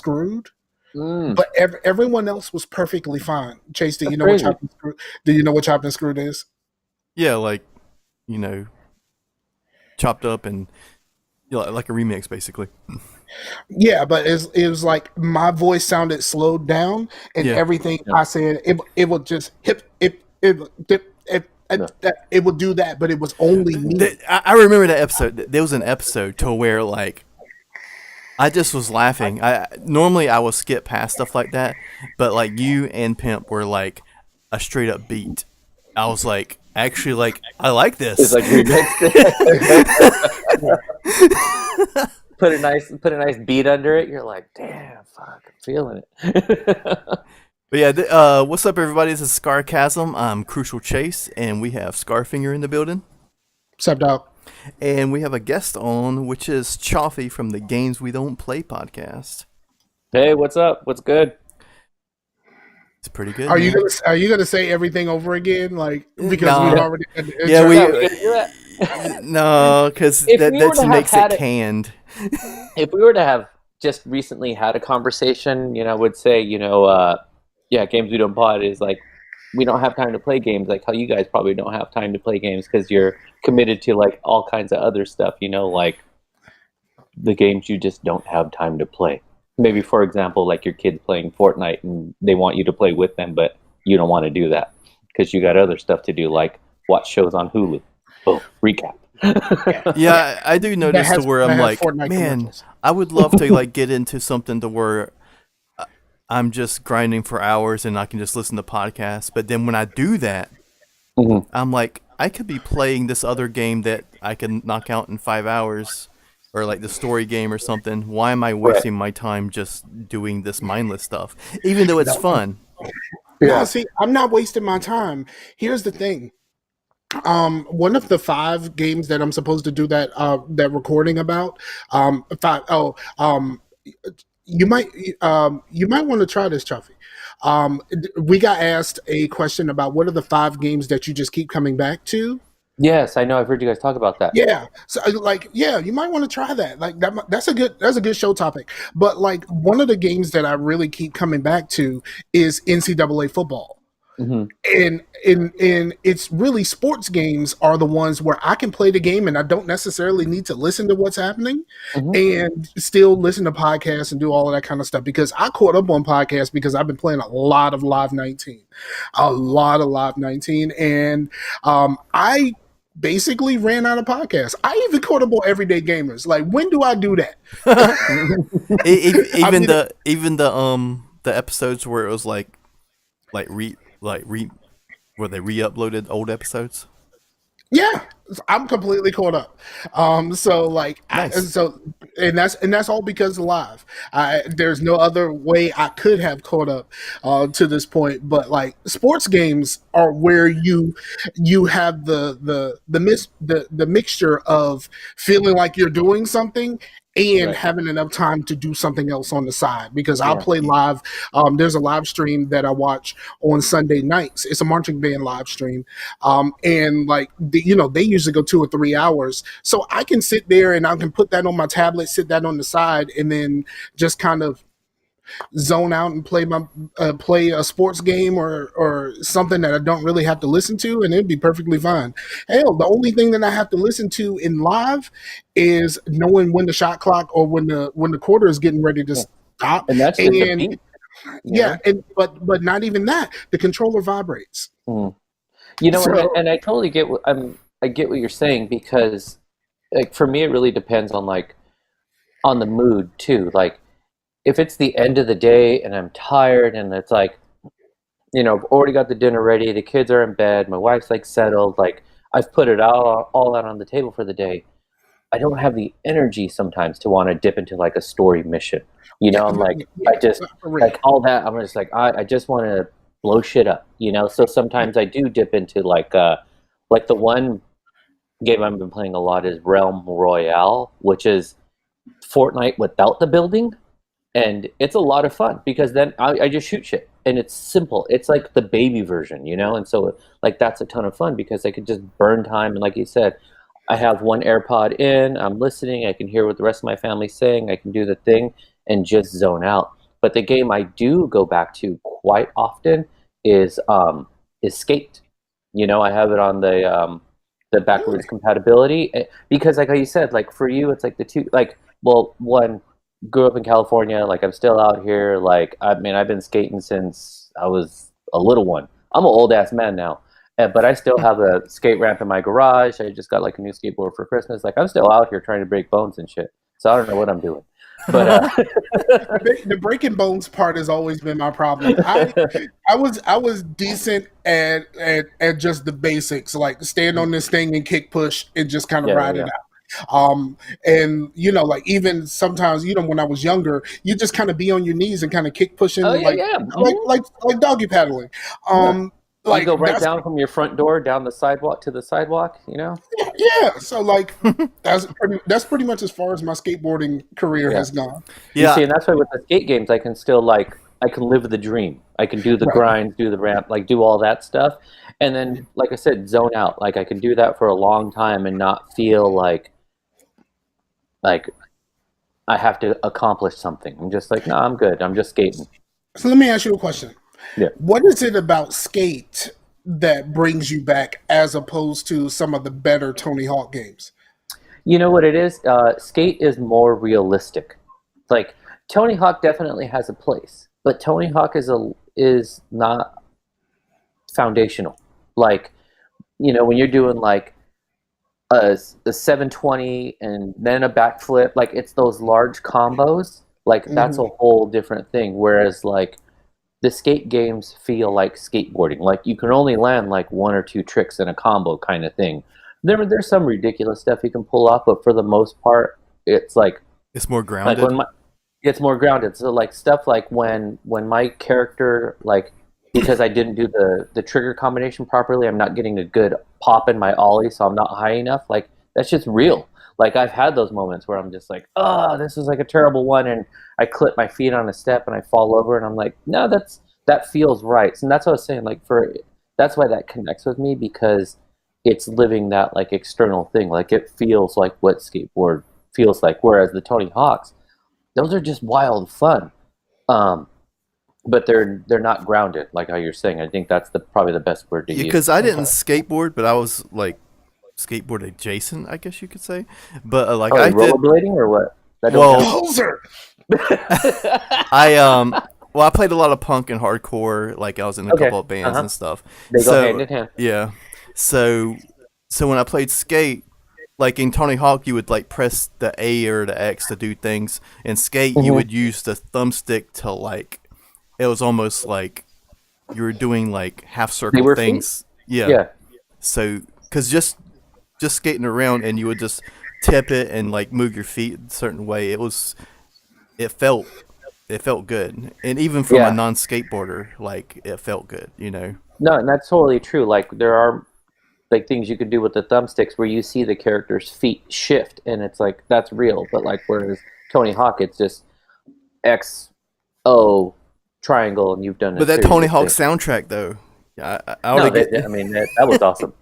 screwed. Mm. But everyone else was perfectly fine. Chase, do That's you know crazy. what chopped and screwed? Do you know what chopped and screwed is? Yeah, like, chopped up and like a remix, basically. Yeah, but it was like my voice sounded slowed down, and everything I said it would just it would do that, but it was only me. I remember that episode. There was an episode to where like I just was laughing. Normally I will skip past stuff like that, but like you and Pimp were like a straight up beat. I was like, actually, like I like this. It's like remixed it. Put a nice beat under it. You're like, damn, fuck, I'm feeling it. But yeah, what's up, everybody? This is Scarcasm. I'm Crucial Chase, and we have Scarfinger in the building. What's up, dog? And we have a guest on, which is Chaffee from the Games We Don't Play podcast. Hey, what's up? What's good? It's pretty good. Are you gonna say everything over again, like because we already had the intro? No, because that makes it canned. If we were to have just recently had a conversation, I would say, Games We Don't Pod is like, we don't have time to play games, like how you guys probably don't have time to play games because you're committed to like all kinds of other stuff, like the games you just don't have time to play. Maybe, for example, like your kids playing Fortnite and they want you to play with them, but you don't want to do that because you got other stuff to do, like watch shows on Hulu. Oh, recap. Yeah, I do notice to where I'm like, man, I would love to like get into something to where I'm just grinding for hours and I can just listen to podcasts. But then when I do that, I'm like, I could be playing this other game that I can knock out in 5 hours, or like the story game or something. Why am I wasting my time just doing this mindless stuff, even though it's fun? Yeah, see, I'm not wasting my time. Here's the thing. One of the 5 games that I'm supposed to do that recording about, you might want to try this, Chuffy. We got asked a question about what are the 5 games that you just keep coming back to. Yes, I know. I've heard you guys talk about that. Yeah, so you might want to try that. Like that's a good show topic. But like one of the games that I really keep coming back to is NCAA football. And it's really sports games are the ones where I can play the game and I don't necessarily need to listen to what's happening and still listen to podcasts and do all of that kind of stuff, because I caught up on podcasts because I've been playing a lot of Live 19, and I basically ran out of podcasts. I even quote about Everyday Gamers. Like, when do I do that? even the episodes where it was where they re-uploaded old episodes. Yeah, I'm completely caught up. So like, nice. And that's all because of Live. There's no other way I could have caught up to this point. But like, sports games are where you have the mixture of feeling like you're doing something and having enough time to do something else on the side, because I'll play live. There's a live stream that I watch on Sunday nights. It's a marching band live stream. And like, they usually go 2 or 3 hours. So I can sit there and I can put that on my tablet, sit that on the side, and then just kind of zone out and play a sports game or something that I don't really have to listen to, and it'd be perfectly fine. Hell, the only thing that I have to listen to in live is knowing when the shot clock or when the quarter is getting ready to stop. And that's but not even that. The controller vibrates. And I totally get I get what you're saying, because like for me it really depends on the mood too. Like, if it's the end of the day and I'm tired and it's like, I've already got the dinner ready, the kids are in bed, my wife's like settled, like I've put it all out on the table for the day, I don't have the energy sometimes to want to dip into like a story mission. I'm like, I just like all that. I'm just like, I just want to blow shit up, So sometimes I do dip into like the one game I've been playing a lot is Realm Royale, which is Fortnite without the building. And it's a lot of fun because then I just shoot shit and it's simple. It's like the baby version, And so like that's a ton of fun because I could just burn time. And like you said, I have one AirPod in, I'm listening, I can hear what the rest of my family's saying, I can do the thing. and just zone out. But the game I do go back to quite often is Skate. You know, I have it on the backwards compatibility because, like how you said, like for you, it's like the two, like, well, one, grew up in California, like I'm still out here, like I mean, I've been skating since I was a little one. I'm an old ass man now, but I still have a skate ramp in my garage. I just got like a new skateboard for Christmas. Like I'm still out here trying to break bones and shit. So I don't know what I'm doing. But the breaking bones part has always been my problem. I was decent at just the basics, like stand on this thing and kick push and just kind of ride it out. And you know, like even sometimes, you know, when I was younger, you just kind of be on your knees and kind of kick pushing, like doggy paddling. Like you go right down from your front door down the sidewalk to the sidewalk, you know? Yeah. So like that's pretty much as far as my skateboarding career has gone. Yeah. You see, and that's why with the skate games I can still I can live the dream. I can do the grinds, do the ramp, like do all that stuff. And then like I said, zone out. Like I can do that for a long time and not feel like I have to accomplish something. I'm just like, no, I'm good. I'm just skating. So let me ask you a question. Yeah. What is it about Skate that brings you back as opposed to some of the better Tony Hawk games? You know what it is? Skate is more realistic. Like Tony Hawk definitely has a place, but Tony Hawk is not foundational. Like, you know, when you're doing like a 720 and then a backflip, like it's those large combos. Like that's a whole different thing. Whereas like the skate games feel like skateboarding. Like you can only land like one or two tricks in a combo kind of thing. There's some ridiculous stuff you can pull off, but for the most part, it's like it's more grounded. Like it's more grounded. So like stuff like when my character, like because I didn't do the trigger combination properly, I'm not getting a good pop in my ollie, so I'm not high enough. Like that's just real. Like I've had those moments where I'm just like, oh, this is like a terrible one, and I clip my feet on a step and I fall over, and I'm like, no, that feels right. And that's what I was saying. Like that's why that connects with me, because it's living that like external thing. Like it feels like what skateboard feels like. Whereas the Tony Hawks, those are just wild fun, but they're not grounded. Like how you're saying. I think that's probably the best word to use. Because I didn't skateboard, but I was like skateboard adjacent, I guess you could say. But I rollerblading or what? I played a lot of punk and hardcore. Like I was in a couple of bands and stuff. They go hand in hand. Yeah. So when I played skate, like in Tony Hawk, you would like press the A or the X to do things. In skate, you would use the thumbstick to like. It was almost like you were doing like half circle things. Yeah. So because just skating around and you would just tip it and like move your feet a certain way. It felt good. And even from a non-skateboarder, like it felt good, you know? No, and that's totally true. Like there are like things you could do with the thumbsticks where you see the character's feet shift and it's like, that's real. But like, whereas Tony Hawk, it's just X, O, triangle, and you've done it. But that Tony Hawk soundtrack though. I mean, that was awesome.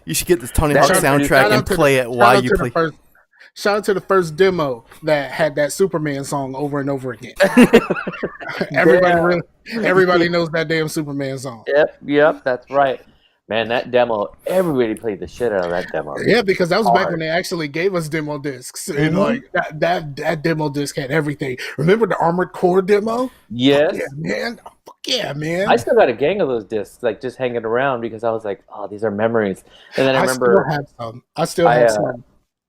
You should get the Tony Hawk soundtrack and play it while you play. Shout out to the first demo that had that Superman song over and over again. Everybody knows that damn Superman song. Yep, that's right. Man, that demo, everybody played the shit out of that demo. Yeah, because that was back when they actually gave us demo discs. And like that demo disc had everything. Remember the Armored Core demo? Yes. Yeah, man. I still got a gang of those discs, like just hanging around because I was like, oh, these are memories. And then I remember I still have some.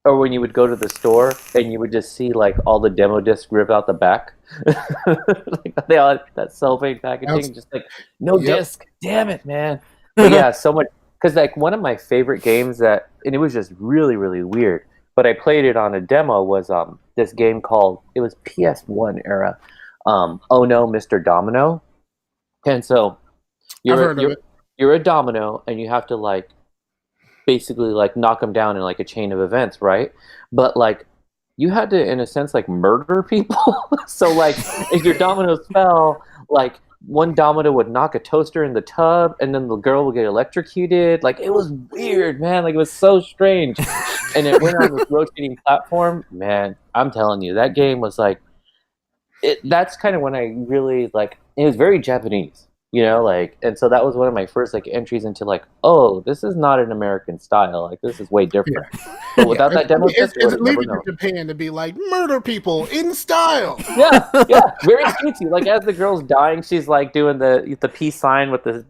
Or when you would go to the store and you would just see like all the demo discs rip out the back. Like they all had that cellophane packaging, just like no disc. Damn it, man. But yeah, so much, because like one of my favorite games and it was just really, really weird, but I played it on a demo, was this game called, it was PS1 era, Oh No, Mr. Domino. And so you're a domino and you have to like basically like knock them down in like a chain of events, right? But like you had to, in a sense, like murder people. So like if your dominoes fell, like one domino would knock a toaster in the tub and then the girl would get electrocuted. Like it was weird, man. Like it was so strange. And it went on this rotating platform. Man, I'm telling you, that game was like, that's kind of when I really like. It was very Japanese, you know, like, and so that was one of my first like entries into like, oh, this is not an American style. Like, this is way different. Yeah. But without that demo, it's leaving to Japan to be like murder people in style. Yeah, very cutesy. Like as the girl's dying, she's like doing the peace sign with the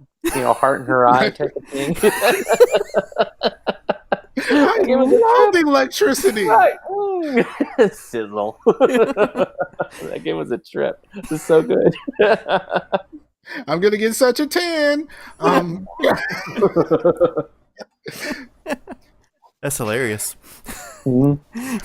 heart in her eye type of thing. I love the electricity. Right. Sizzle. That game was a trip. It's so good. I'm gonna get such a tan. That's hilarious. Mm-hmm.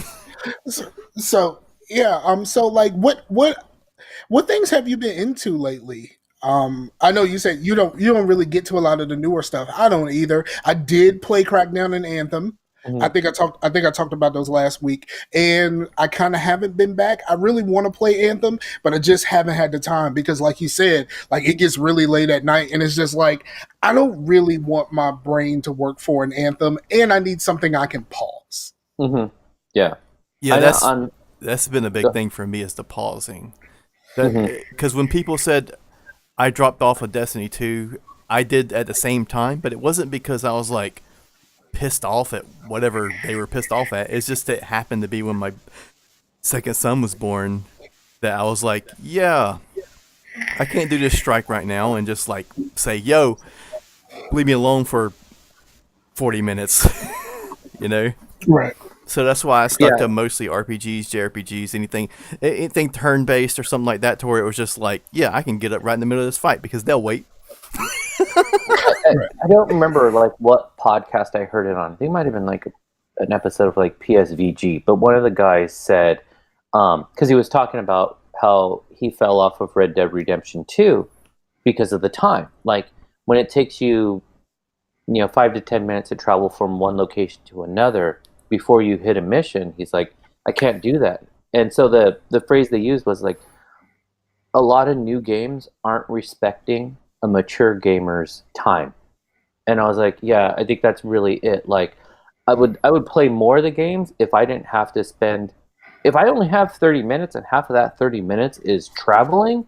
So yeah. So like, what things have you been into lately? I know you said you don't really get to a lot of the newer stuff. I don't either. I did play Crackdown and Anthem. Mm-hmm. I think I talked about those last week, and I kind of haven't been back. I really want to play Anthem, but I just haven't had the time because, like you said, like it gets really late at night, and it's just like I don't really want my brain to work for an Anthem, and I need something I can pause. Mm-hmm. Yeah. That's been a big thing for me is the pausing. Because when people said I dropped off of Destiny 2, I did at the same time, but it wasn't because I was like pissed off at whatever they were pissed off at. It's just it happened to be when my second son was born that I was like, yeah, I can't do this strike right now and just like say, yo, leave me alone for 40 minutes, you know? Right. So that's why I stuck to mostly RPGs, JRPGs, anything turn-based or something like that, to where it was just like, yeah, I can get up right in the middle of this fight because they'll wait. I don't remember like what podcast I heard it on. I think it might have been like an episode of like PSVG, but one of the guys said, because he was talking about how he fell off of Red Dead Redemption 2 because of the time. Like when it takes you, 5 to 10 minutes to travel from one location to another before you hit a mission, he's like, I can't do that. And so the phrase they used was like, a lot of new games aren't respecting a mature gamer's time. And I was like, yeah, I think that's really it. Like I would play more of the games if I didn't have to if I only have 30 minutes and half of that 30 minutes is traveling,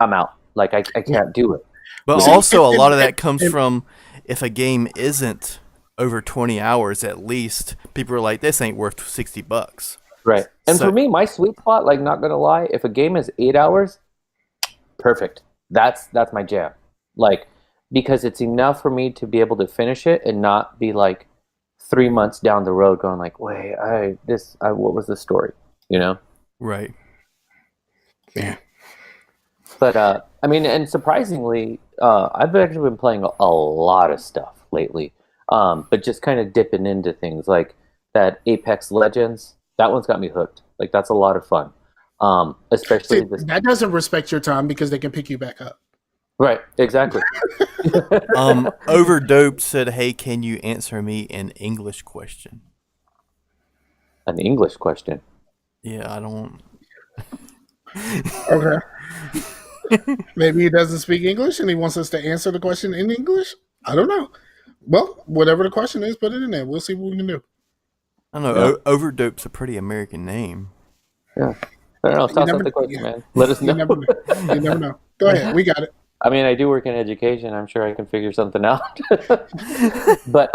I'm out. Like I can't do it. But also a lot of that comes from if a game isn't over 20 hours at least, people are like, this ain't worth $60. Right. And for me, my sweet spot, like not gonna lie, if a game is 8 hours, perfect. That's my jam. Like, because it's enough for me to be able to finish it and not be like 3 months down the road going like, wait, what was the story? Right. Yeah. But I mean, and surprisingly, I've actually been playing a lot of stuff lately. But just kind of dipping into things like that Apex Legends, that one's got me hooked. Like that's a lot of fun. Especially that doesn't respect your time because they can pick you back up. Right, exactly. Overdope said, hey, can you answer me an English question? An English question? Yeah, I don't. Okay. Maybe he doesn't speak English and he wants us to answer the question in English? I don't know. Well, whatever the question is, put it in there. We'll see what we can do. I don't know. Yeah. Overdope's a pretty American name. Yeah. I don't know. Toss out the question, man. Let us know. You never know. Go ahead. We got it. I mean, I do work in education. I'm sure I can figure something out. But,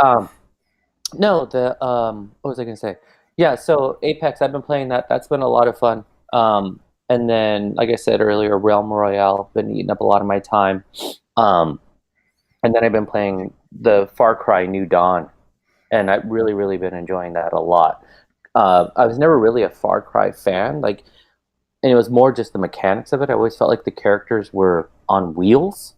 no, what was I going to say? Yeah, so Apex, I've been playing that. That's been a lot of fun. And then, like I said earlier, Realm Royale, been eating up a lot of my time. And then I've been playing the Far Cry New Dawn, and I've really, really been enjoying that a lot. I was never really a Far Cry fan, and it was more just the mechanics of it. I always felt like the characters were on wheels.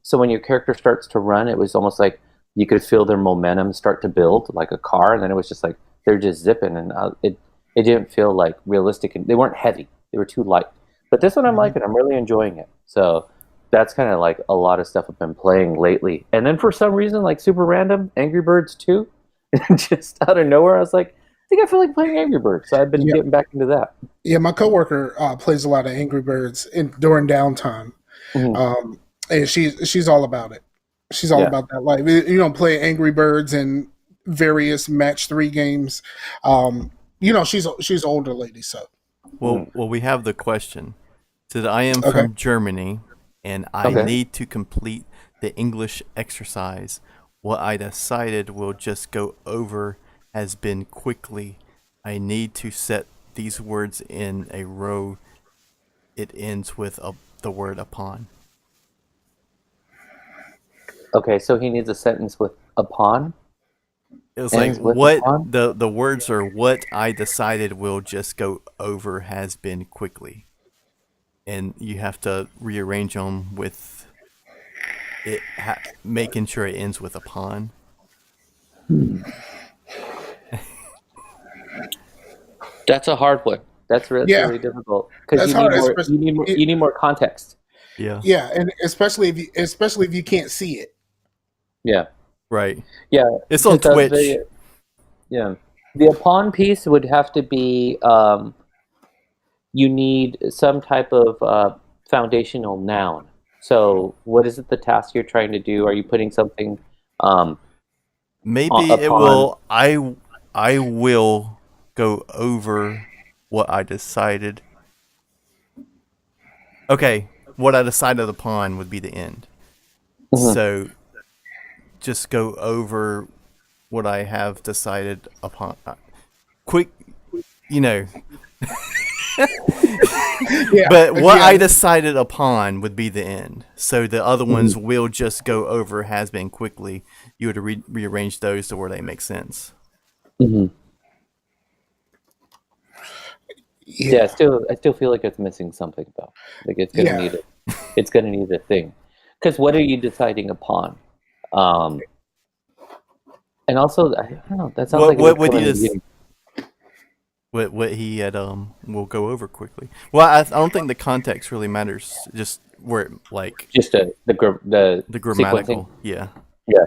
So when your character starts to run, it was almost like you could feel their momentum start to build, like a car, and then it was just like they're just zipping, and it didn't feel like realistic, and they weren't heavy. They were too light. But this one I'm liking. I'm really enjoying it. So that's kind of like a lot of stuff I've been playing lately. And then for some reason, like super random, Angry Birds 2. Just out of nowhere, I was like, I think I feel like playing Angry Birds. So I've been getting back into that. Yeah, my coworker plays a lot of Angry Birds during downtime. Mm-hmm. And she's all about it. She's all about that life. Play Angry Birds and various match 3 games. She's an older lady, so. Well, we have the question. So I am from Germany, and I need to complete the English exercise. What I decided will just go over has been quickly. I need to set these words in a row. It ends with the word upon. Okay, so he needs a sentence with upon? It was like, what the words are, what I decided will just go over has been quickly. And you have to rearrange them with it making sure it ends with upon. That's a hard one. That's really difficult because you need more context. Yeah. Yeah, and especially if you can't see it. Yeah. Right. Yeah. It's on Twitch. The upon piece would have to be you need some type of foundational noun. So what is it the task you're trying to do? Are you putting something maybe it will I will go over what I decided. Okay, what I decided upon would be the end. Mm-hmm. So just go over what I have decided upon. Quick, but what I decided upon would be the end. So the other ones will just go over has been quickly. You would rearrange those to where they make sense. Mm-hmm. Yeah, I still feel like it's missing something though. Like it's gonna need a thing. Because what are you deciding upon? And also, I don't know. That sounds like what he had will go over quickly. Well, I don't think the context really matters. Just where just the grammatical. Sequencing. Yeah. Yeah.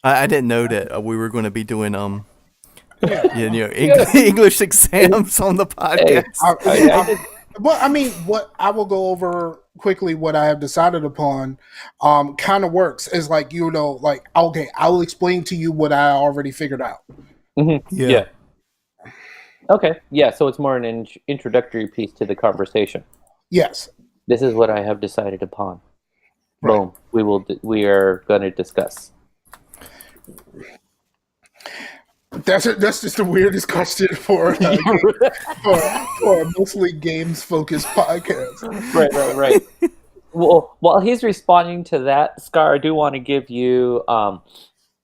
I didn't know that we were going to be doing English exams on the podcast. Well, I mean, what I will go over quickly, what I have decided upon, kind of works is like, okay, I will explain to you what I already figured out. Mm-hmm. Yeah. Okay. Yeah. So it's more an introductory piece to the conversation. Yes. This is what I have decided upon. Right. Boom. We are going to discuss. That's just the weirdest question for a mostly games focused podcast. Right. Well, while he's responding to that, Scar, I do want to give you a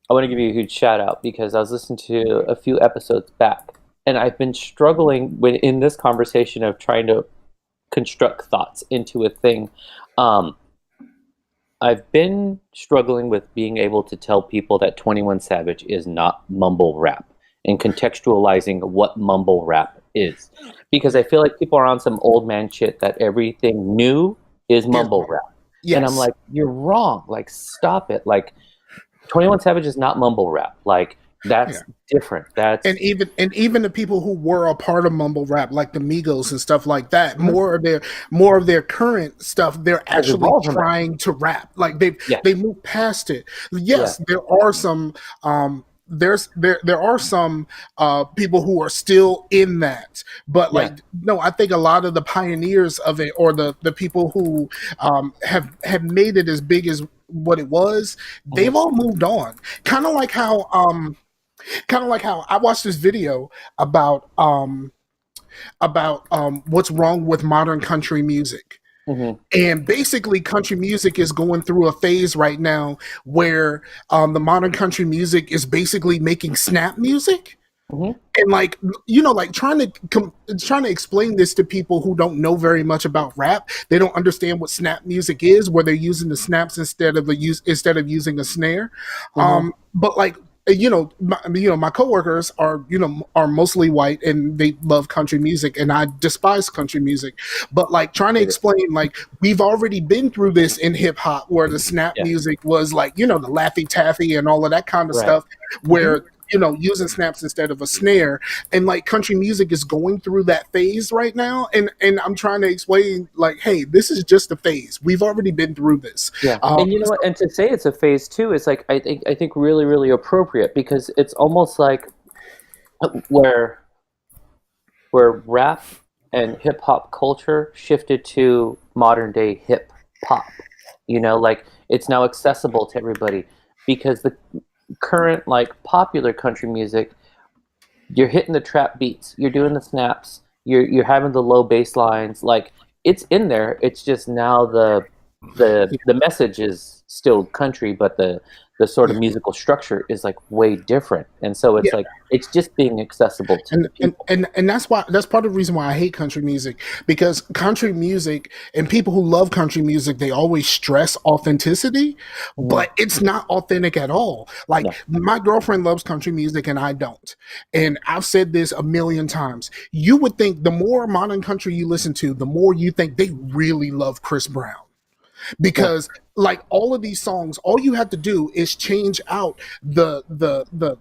huge shout out because I was listening to a few episodes back, and I've been struggling in this conversation of trying to construct thoughts into a thing. I've been struggling with being able to tell people that 21 Savage is not mumble rap and contextualizing what mumble rap is. Because I feel like people are on some old man shit that everything new is mumble rap. Yes. And I'm like, you're wrong. Like, stop it. Like, 21 Savage is not mumble rap. Like, that's different. That's and even the people who were a part of mumble rap, like the Migos and stuff like that, mm-hmm. more of their current stuff, they're actually trying to rap. Like they move past it. Yes, there are some there are some people who are still in that, but no, I think a lot of the pioneers of it, or the people who have made it as big as what it was, they've all moved on. Kind of like how I watched this video about what's wrong with modern country music. Mm-hmm. And basically country music is going through a phase right now where the modern country music is basically making snap music. Mm-hmm. And trying to explain this to people who don't know very much about rap. They don't understand what snap music is, where they're using the snaps instead of using a snare. Mm-hmm. But my coworkers are mostly white and they love country music, and I despise country music. But trying to explain, we've already been through this in hip hop, where the snap music was the Laffy Taffy and all of that kind of stuff, where using snaps instead of a snare, and country music is going through that phase right now, and I'm trying to explain hey, this is just a phase. We've already been through this. And you know what? And to say it's a phase too is I think really, really appropriate, because it's almost like where rap and hip hop culture shifted to modern day hip hop. Like it's now accessible to everybody because the current like popular country music, you're hitting the trap beats, you're doing the snaps, you're having the low bass lines, like it's in there. It's just now the message is still country, but the sort of musical structure is like way different, and so it's like it's just being accessible to people. And that's part of the reason why I hate country music, because country music and people who love country music, they always stress authenticity, but it's not authentic at all. Like my girlfriend loves country music and I don't, and I've said this a million times. You would think the more modern country you listen to, the more you think they really love Chris Brown. Because like all of these songs, all you have to do is change out the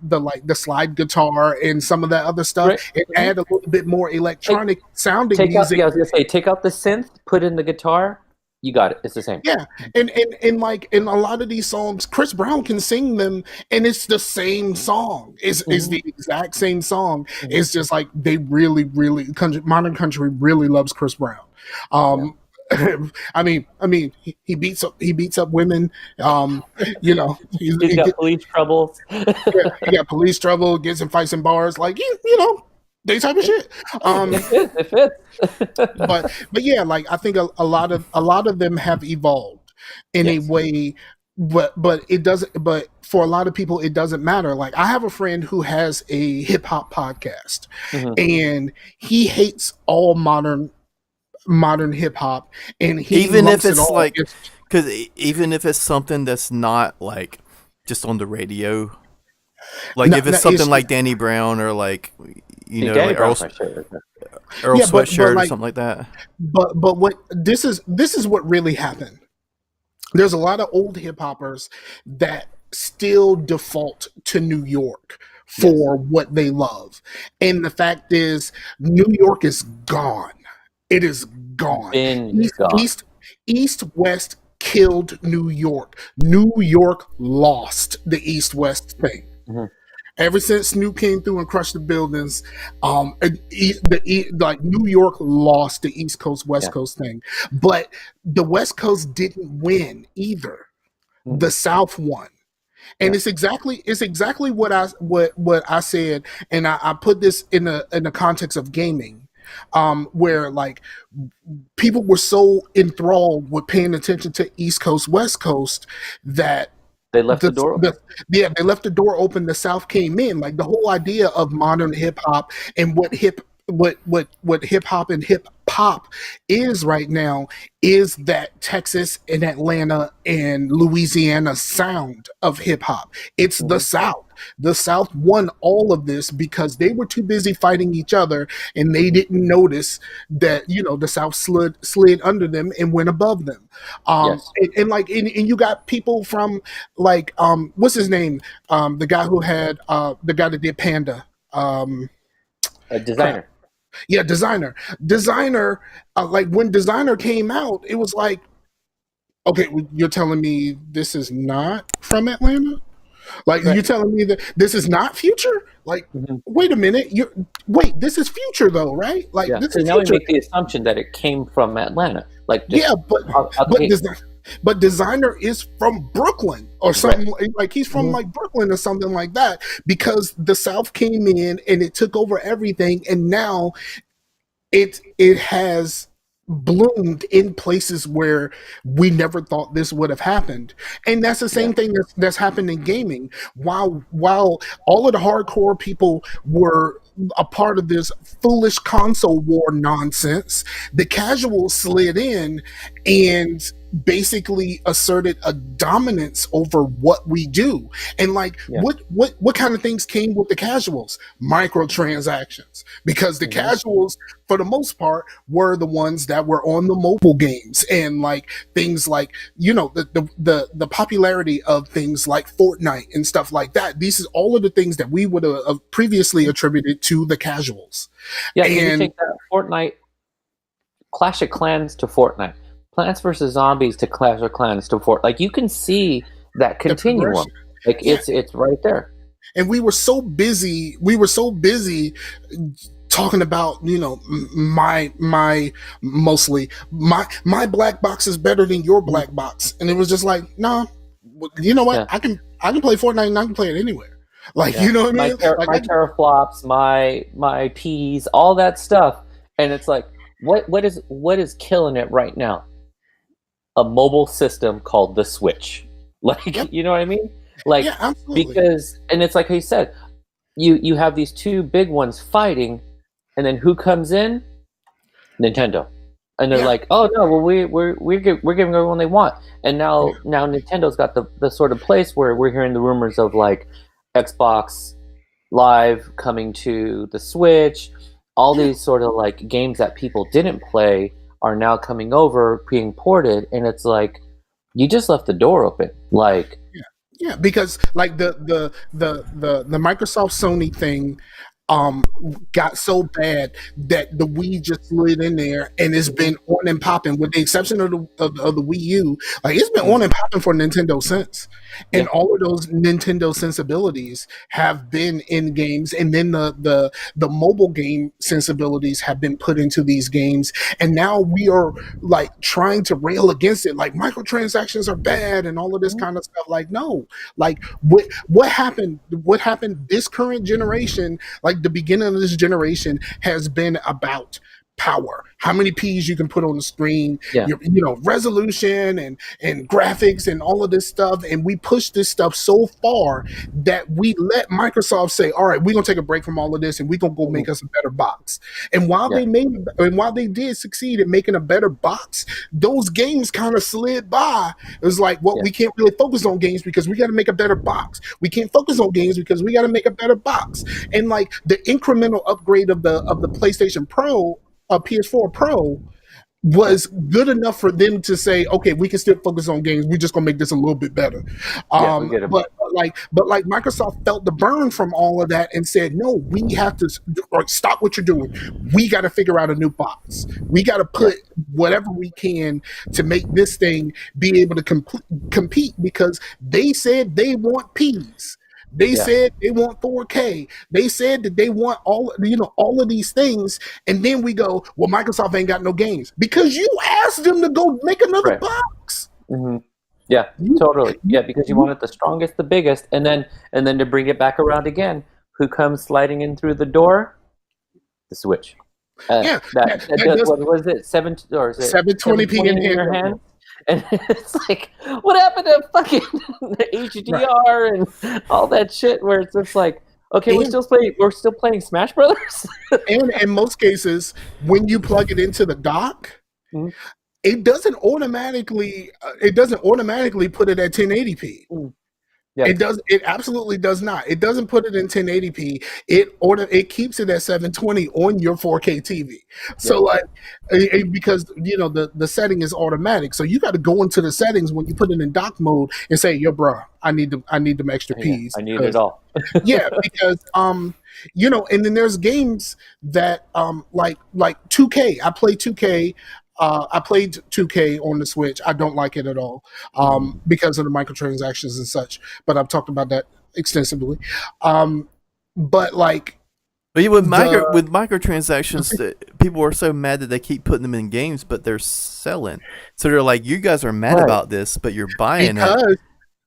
like the slide guitar and some of that other stuff, and add a little bit more electronic sounding music. I was gonna say, take out the synth, put in the guitar, you got it. It's the same. Yeah, and like in a lot of these songs, Chris Brown can sing them, and it's the same song. It's the exact same song. It's just like they really, modern country really loves Chris Brown. I mean, he beats up women. He's got police troubles. He got police trouble. Gets in fights in bars. Like they type of shit. It fits. but yeah, like I think a lot of them have evolved in a way. But it doesn't. But for a lot of people, it doesn't matter. Like I have a friend who has a hip hop podcast, and he hates all modern hip hop, and even if it's like, because even if it's something that's not like just on the radio, like if it's something like Danny Brown or like like Earl Sweatshirt or something like that. But what this is what really happened. There's a lot of old hip hoppers that still default to New York for what they love, and the fact is, New York is gone. It is gone. East West killed New York. New York lost the East West thing. Ever since Snoop came through and crushed the buildings, like New York lost the East Coast West Coast thing. But the West Coast didn't win either. The South won. And it's exactly what I said, and I put this in the context of gaming. Where like people were so enthralled with paying attention to East Coast, West Coast that they left the door open. They left the door open. The South came in. Like the whole idea of modern hip hop and what hip hop and hip hop is right now is that Texas and Atlanta and Louisiana sound of hip hop. It's the South. The South won all of this because they were too busy fighting each other, and they didn't notice that the South slid under them and went above them. And you got people from like what's his name? The guy who had the guy that did Panda. A Designer. Yeah, Designer. Like when Designer came out, it was like, okay, you're telling me this is not from Atlanta? Like you're telling me that this is not Future? Like, wait a minute, this is Future though, right? Like, this so is now Future. we make the assumption that it came from Atlanta. Like, but Designer is from Brooklyn or something. Like he's from like Brooklyn or something like that, because the South came in and it took over everything, and now it has bloomed in places where we never thought this would have happened. And that's the same thing that's happened in gaming. While all of the hardcore people were a part of this foolish console war nonsense, the casuals slid in and basically asserted a dominance over what we do. And like what kind of things came with the casuals? Microtransactions, because the casuals for the most part were the ones that were on the mobile games, and like things like the popularity of things like Fortnite and stuff like that. These is all of the things that we would have previously attributed to the casuals. And you take that Fortnite, Clash of Clans to Fortnite, Plants vs. Zombies to Clash of Clans to Fortnite. Like you can see that continuum. Like it's right there. And we were so busy talking about, my mostly my black box is better than your black box, and it was just like, no, you know what? Yeah. I can play Fortnite and I can play it anywhere. Like, you know what I mean? My teraflops, my P's, all that stuff, and it's like, what is killing it right now? A mobile system called the Switch. Like, yep. You know what I mean? Like, yeah, absolutely. Because, and it's like he said, you have these two big ones fighting, and then who comes in? Nintendo. And they're like, oh no, well we're giving everyone they want. And now Nintendo's got the sort of place where we're hearing the rumors of like Xbox Live coming to the Switch. All these sort of like games that people didn't play are now coming over, being ported, and it's like you just left the door open. Like, yeah, because like the Microsoft Sony thing got so bad that the Wii just slid in there, and it's been on and popping, with the exception of the Wii U. Like, it's been on and popping for Nintendo since, and all of those Nintendo sensibilities have been in games, and then the mobile game sensibilities have been put into these games, and now we are like trying to rail against it, like microtransactions are bad and all of this kind of stuff. Like, no, like what happened this current generation, like the beginning of this generation, has been about power, how many P's you can put on the screen, resolution and graphics and all of this stuff. And we pushed this stuff so far that we let Microsoft say, all right, we're gonna take a break from all of this and we're gonna go make us a better box. And while they did succeed in making a better box, those games kind of slid by. It was like, we can't really focus on games because we got to make a better box. We can't focus on games because we got to make a better box. And like the incremental upgrade of the PlayStation Pro, PS4 Pro, was good enough for them to say, okay, we can still focus on games. We're just gonna make this a little bit better. But Microsoft felt the burn from all of that and said, no, we have to stop what you're doing. We got to figure out a new box. We got to put whatever we can to make this thing be able to compete, because they said they want P's. They said they want 4K. They said that they want all of these things. And then we go, well, Microsoft ain't got no games because you asked them to go make another box. Mm-hmm. Yeah, totally. Yeah, because you wanted the strongest, the biggest, and then to bring it back around again, who comes sliding in through the door? The Switch. What was it? 720p in your hand? And it's like, what happened to fucking the HDR and all that shit? Where it's just like, okay, we're still playing Smash Brothers. And in most cases, when you plug it into the dock, it doesn't automatically put it at 1080p. Yeah. It absolutely does not. It doesn't put it in 1080p. It keeps it at 720 on your 4K TV. So because the setting is automatic. So you got to go into the settings when you put it in dock mode and say, yo, bro, I need them extra P's. I need it all. Because and then there's games that like 2K. I play 2K. I played 2K on the Switch. I don't like it at all because of the microtransactions and such. But I've talked about that extensively. But with microtransactions, people are so mad that they keep putting them in games, but they're selling. So they're like, you guys are mad about this, but you're buying it.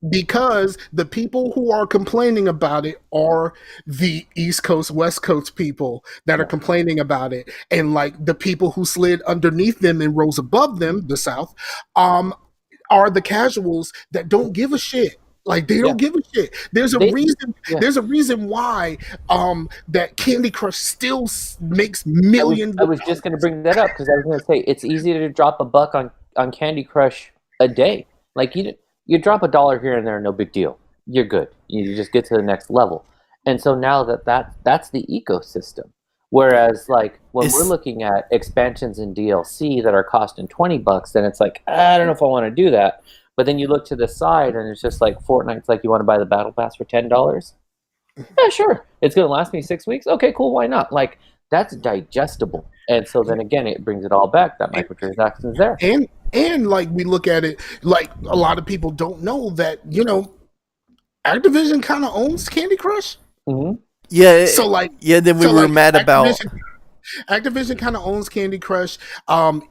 Because the people who are complaining about it are the East Coast, West Coast people that are complaining about it. And like the people who slid underneath them and rose above them, the South, are the casuals that don't give a shit. Like they don't give a shit. There's a reason. There's a reason why that Candy Crush still makes millions. I was just going to bring that up because I was going to say it's easy to drop a buck on Candy Crush a day. Like you drop $1 here and there, no big deal. You're good. You just get to the next level. And so now that's the ecosystem. Whereas like when we're looking at expansions and DLC that are costing $20, then it's like, I don't know if I want to do that. But then you look to the side and it's just like Fortnite's like, you want to buy the Battle Pass for $10? Yeah, sure. It's going to last me 6 weeks. Okay, cool. Why not? Like that's digestible. And so then again, it brings it all back. That microtransactions there. And like we look at it, like a lot of people don't know that, Activision kind of owns Candy Crush. Mm-hmm. Yeah. So like, then we were mad about Activision kind of owns Candy Crush.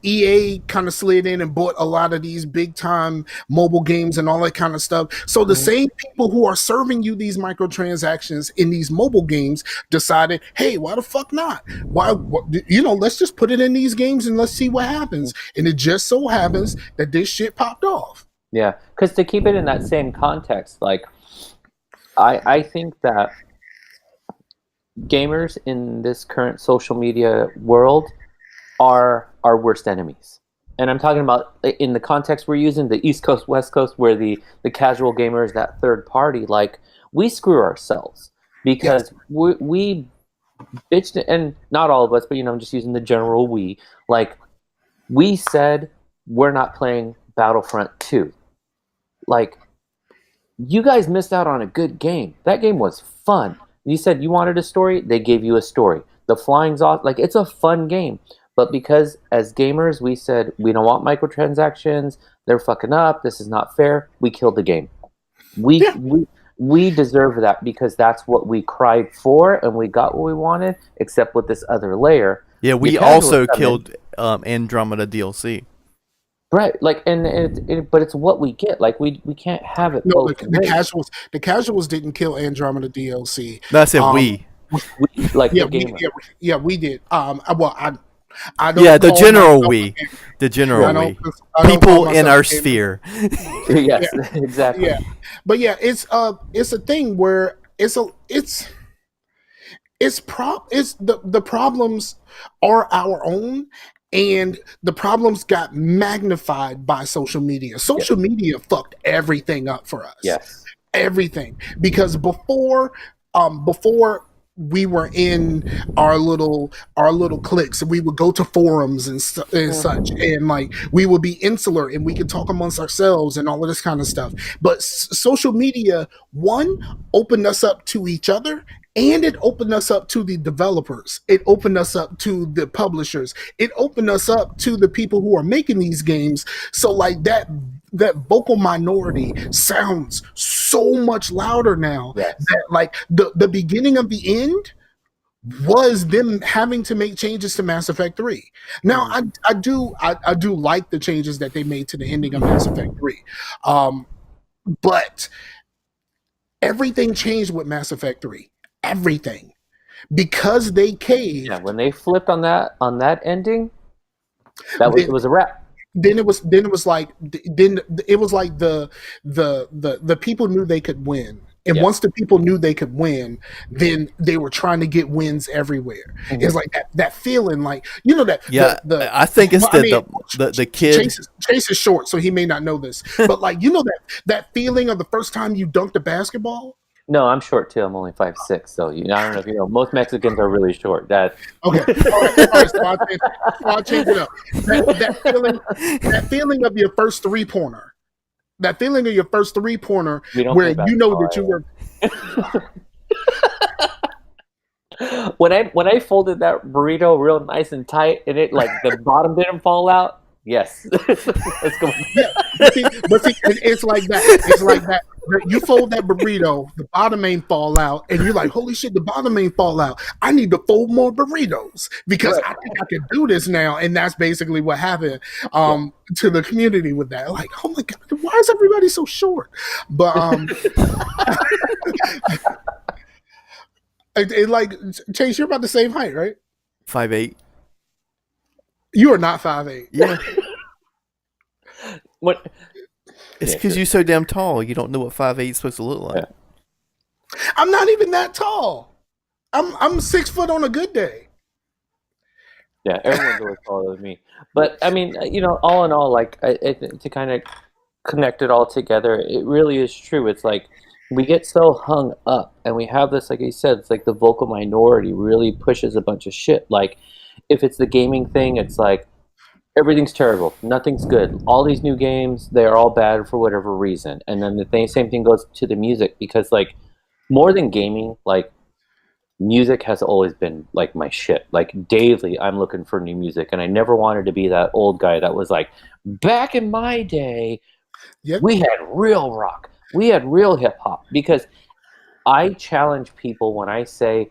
EA kind of slid in and bought a lot of these big time mobile games and all that kind of stuff. So the same people who are serving you these microtransactions in these mobile games decided, hey, why the fuck not? Let's just put it in these games and let's see what happens. And it just so happens that this shit popped off. Yeah, because to keep it in that same context, like I think that gamers in this current social media world are our worst enemies. And I'm talking about in the context we're using, the East Coast, West Coast, where the casual gamers, that third party, like, we screw ourselves because we bitched, and not all of us, but, I'm just using the general we. Like, we said we're not playing Battlefront 2. Like, you guys missed out on a good game. That game was fun. You said you wanted a story, they gave you a story. The flying's off, like, it's a fun game. But because as gamers we said we don't want microtransactions, they're fucking up, this is not fair, we killed the game. We deserve that because that's what we cried for and we got what we wanted, except with this other layer. Yeah, we also killed Andromeda DLC. Right, like, but it's what we get. Like, we can't have it. No, the casuals didn't kill Andromeda DLC. That's it. We like, yeah, the gamer. we did. I don't. Yeah, the general we, the general we, people in our sphere. Yes, exactly. Yeah, but yeah, it's a thing where the problems are our own. And the problems got magnified by social media. Social media fucked everything up for us. Yes. Everything. Because before we were in our little cliques, we would go to forums and such, and like we would be insular and we could talk amongst ourselves and all of this kind of stuff. But social media, one, opened us up to each other. And it opened us up to the developers. It opened us up to the publishers. It opened us up to the people who are making these games. So like that vocal minority sounds so much louder now. Yes. That like the beginning of the end was them having to make changes to Mass Effect 3. Now I do like the changes that they made to the ending of Mass Effect 3. But everything changed with Mass Effect 3. Everything, because they caved. Yeah, when they flipped on that ending, it was a wrap. Then it was like the people knew they could win, and once the people knew they could win, then they were trying to get wins everywhere. Mm-hmm. It's like that feeling, like that. Yeah, I think it's the kid. Chase is short, so he may not know this, but like that feeling of the first time you dunked a basketball. No, I'm short too. I'm only 5'6", so I don't know if you know. Most Mexicans are really short. That okay. All right. So I'll change it up. That feeling of your first 3-pointer. That feeling of your first 3-pointer, where you know that you were. When I folded that burrito real nice and tight, and it like the bottom didn't fall out. Yes, let's go. Yeah, but see, it's like that. It's like that. You fold that burrito, the bottom ain't fall out, and you're like, "Holy shit, the bottom ain't fall out. I need to fold more burritos because I think I can do this now." And that's basically what happened to the community with that. Like, oh my god, why is everybody so short? But it like Chase, you're about the same height, right? 5'8". You are not 5'8". Yeah. What? It's because you're so damn tall. You don't know what 5'8" is supposed to look like. Yeah. I'm not even that tall. I'm 6 foot on a good day. Yeah, everyone's a little taller than me. But I mean, all in all, like to kind of connect it all together, it really is true. It's like we get so hung up, and we have this, like you said, it's like the vocal minority really pushes a bunch of shit. Like, if it's the gaming thing, it's like everything's terrible, nothing's good. All these new games, they're all bad for whatever reason. And then the same thing goes to the music, because like more than gaming, like music has always been like my shit. Like daily, I'm looking for new music, and I never wanted to be that old guy that was like, back in my day, we had real rock, we had real hip hop. Because I challenge people when I say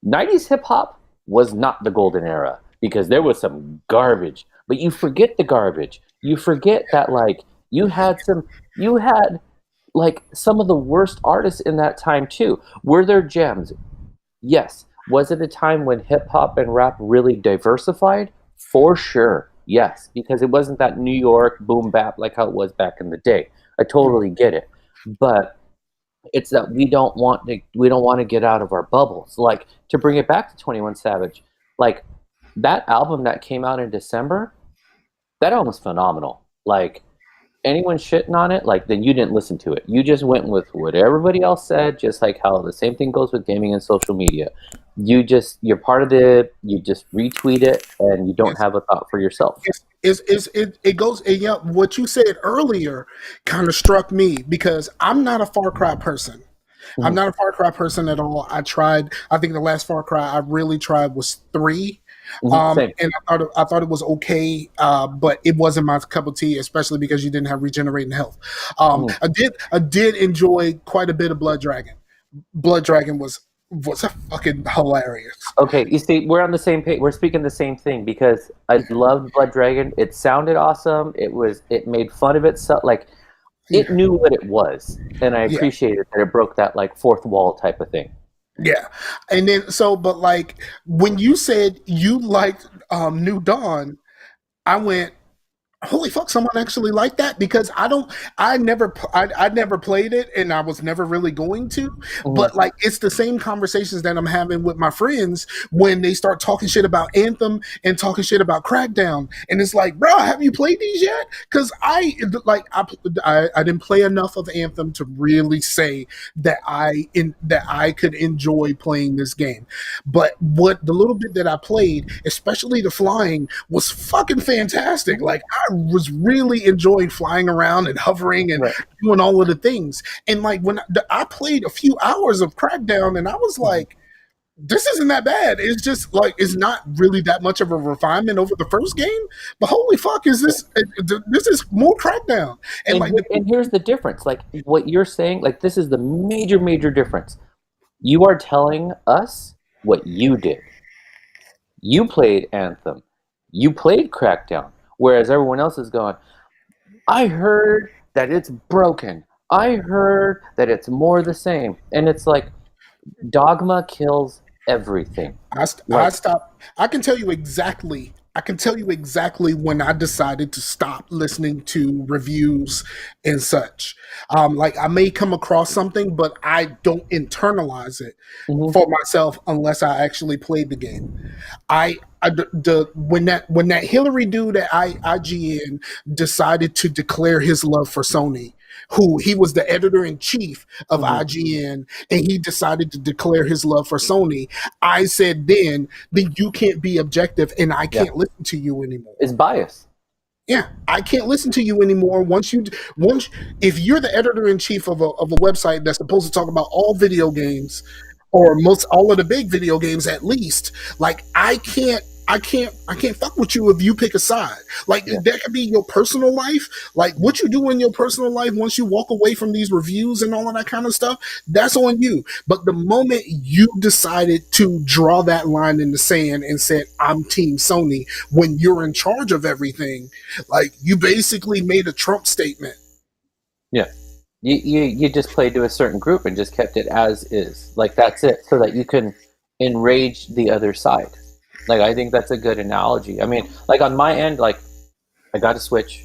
90s hip hop was not the golden era, because there was some garbage. But you forget the garbage. You forget that like you had like some of the worst artists in that time too. Were there gems? Yes. Was it a time when hip hop and rap really diversified? For sure. Yes, because it wasn't that New York boom bap like how it was back in the day. I totally get it. But it's that we don't want to get out of our bubbles. Like, to bring it back to 21 Savage, like that album that came out in December, that album was phenomenal. Like, anyone shitting on it, like, then you didn't listen to it. You just went with what everybody else said, just like how the same thing goes with gaming and social media. You're part of you just retweet it, and you don't have a thought for yourself. It goes, and yeah, what you said earlier kind of struck me, because I'm not a Far Cry person. Mm-hmm. I'm not a Far Cry person at all. I think the last Far Cry I really tried was 3. And I thought it was okay, but it wasn't my cup of tea, especially because you didn't have regenerating health. I did enjoy quite a bit of Blood Dragon. Blood Dragon was fucking hilarious. Okay, you see, we're on the same page. We're speaking the same thing, because I loved Blood Dragon. It sounded awesome. It made fun of itself. Like, it knew what it was, and I appreciated that it broke that like fourth wall type of thing. Yeah, and then but like when you said you liked New Dawn, I went, holy fuck, someone actually liked that, because I never played it, and I was never really going to. Mm-hmm. But like, it's the same conversations that I'm having with my friends when they start talking shit about Anthem and talking shit about Crackdown, and it's like, bro, have you played these yet? Because I didn't play enough of Anthem to really say that I could enjoy playing this game. But what the little bit that I played, especially the flying, was fucking fantastic. Like, I was really enjoying flying around and hovering and doing all of the things. And like, when I played a few hours of Crackdown, and I was like, this isn't that bad. It's just like, it's not really that much of a refinement over the first game, but holy fuck, this is more Crackdown. And here's the difference. Like, what you're saying, like, this is the major difference. You are telling us what you did. You played Anthem. You played Crackdown. Whereas everyone else is going, I heard that it's broken. I heard that it's more the same. And it's like, dogma kills everything. I can tell you exactly when I decided to stop listening to reviews and such. Like, I may come across something, but I don't internalize it for myself unless I actually played the game. When that Hillary dude at IGN decided to declare his love for Sony, who he was the editor-in-chief of IGN, and he decided to declare his love for Sony, I said then you can't be objective, and I can't listen to you anymore. It's bias. Yeah, I can't listen to you anymore. If you're the editor-in-chief of a website that's supposed to talk about all video games, or all of the big video games at least, like, I can't fuck with you if you pick a side. Like, that could be your personal life. Like, what you do in your personal life once you walk away from these reviews and all of that kind of stuff, that's on you. But the moment you decided to draw that line in the sand and said, I'm Team Sony, when you're in charge of everything, like, you basically made a Trump statement. Yeah. You just played to a certain group and just kept it as is. Like, that's it, so that you can enrage the other side. Like, I think that's a good analogy. I mean, like, on my end, like, I got a Switch,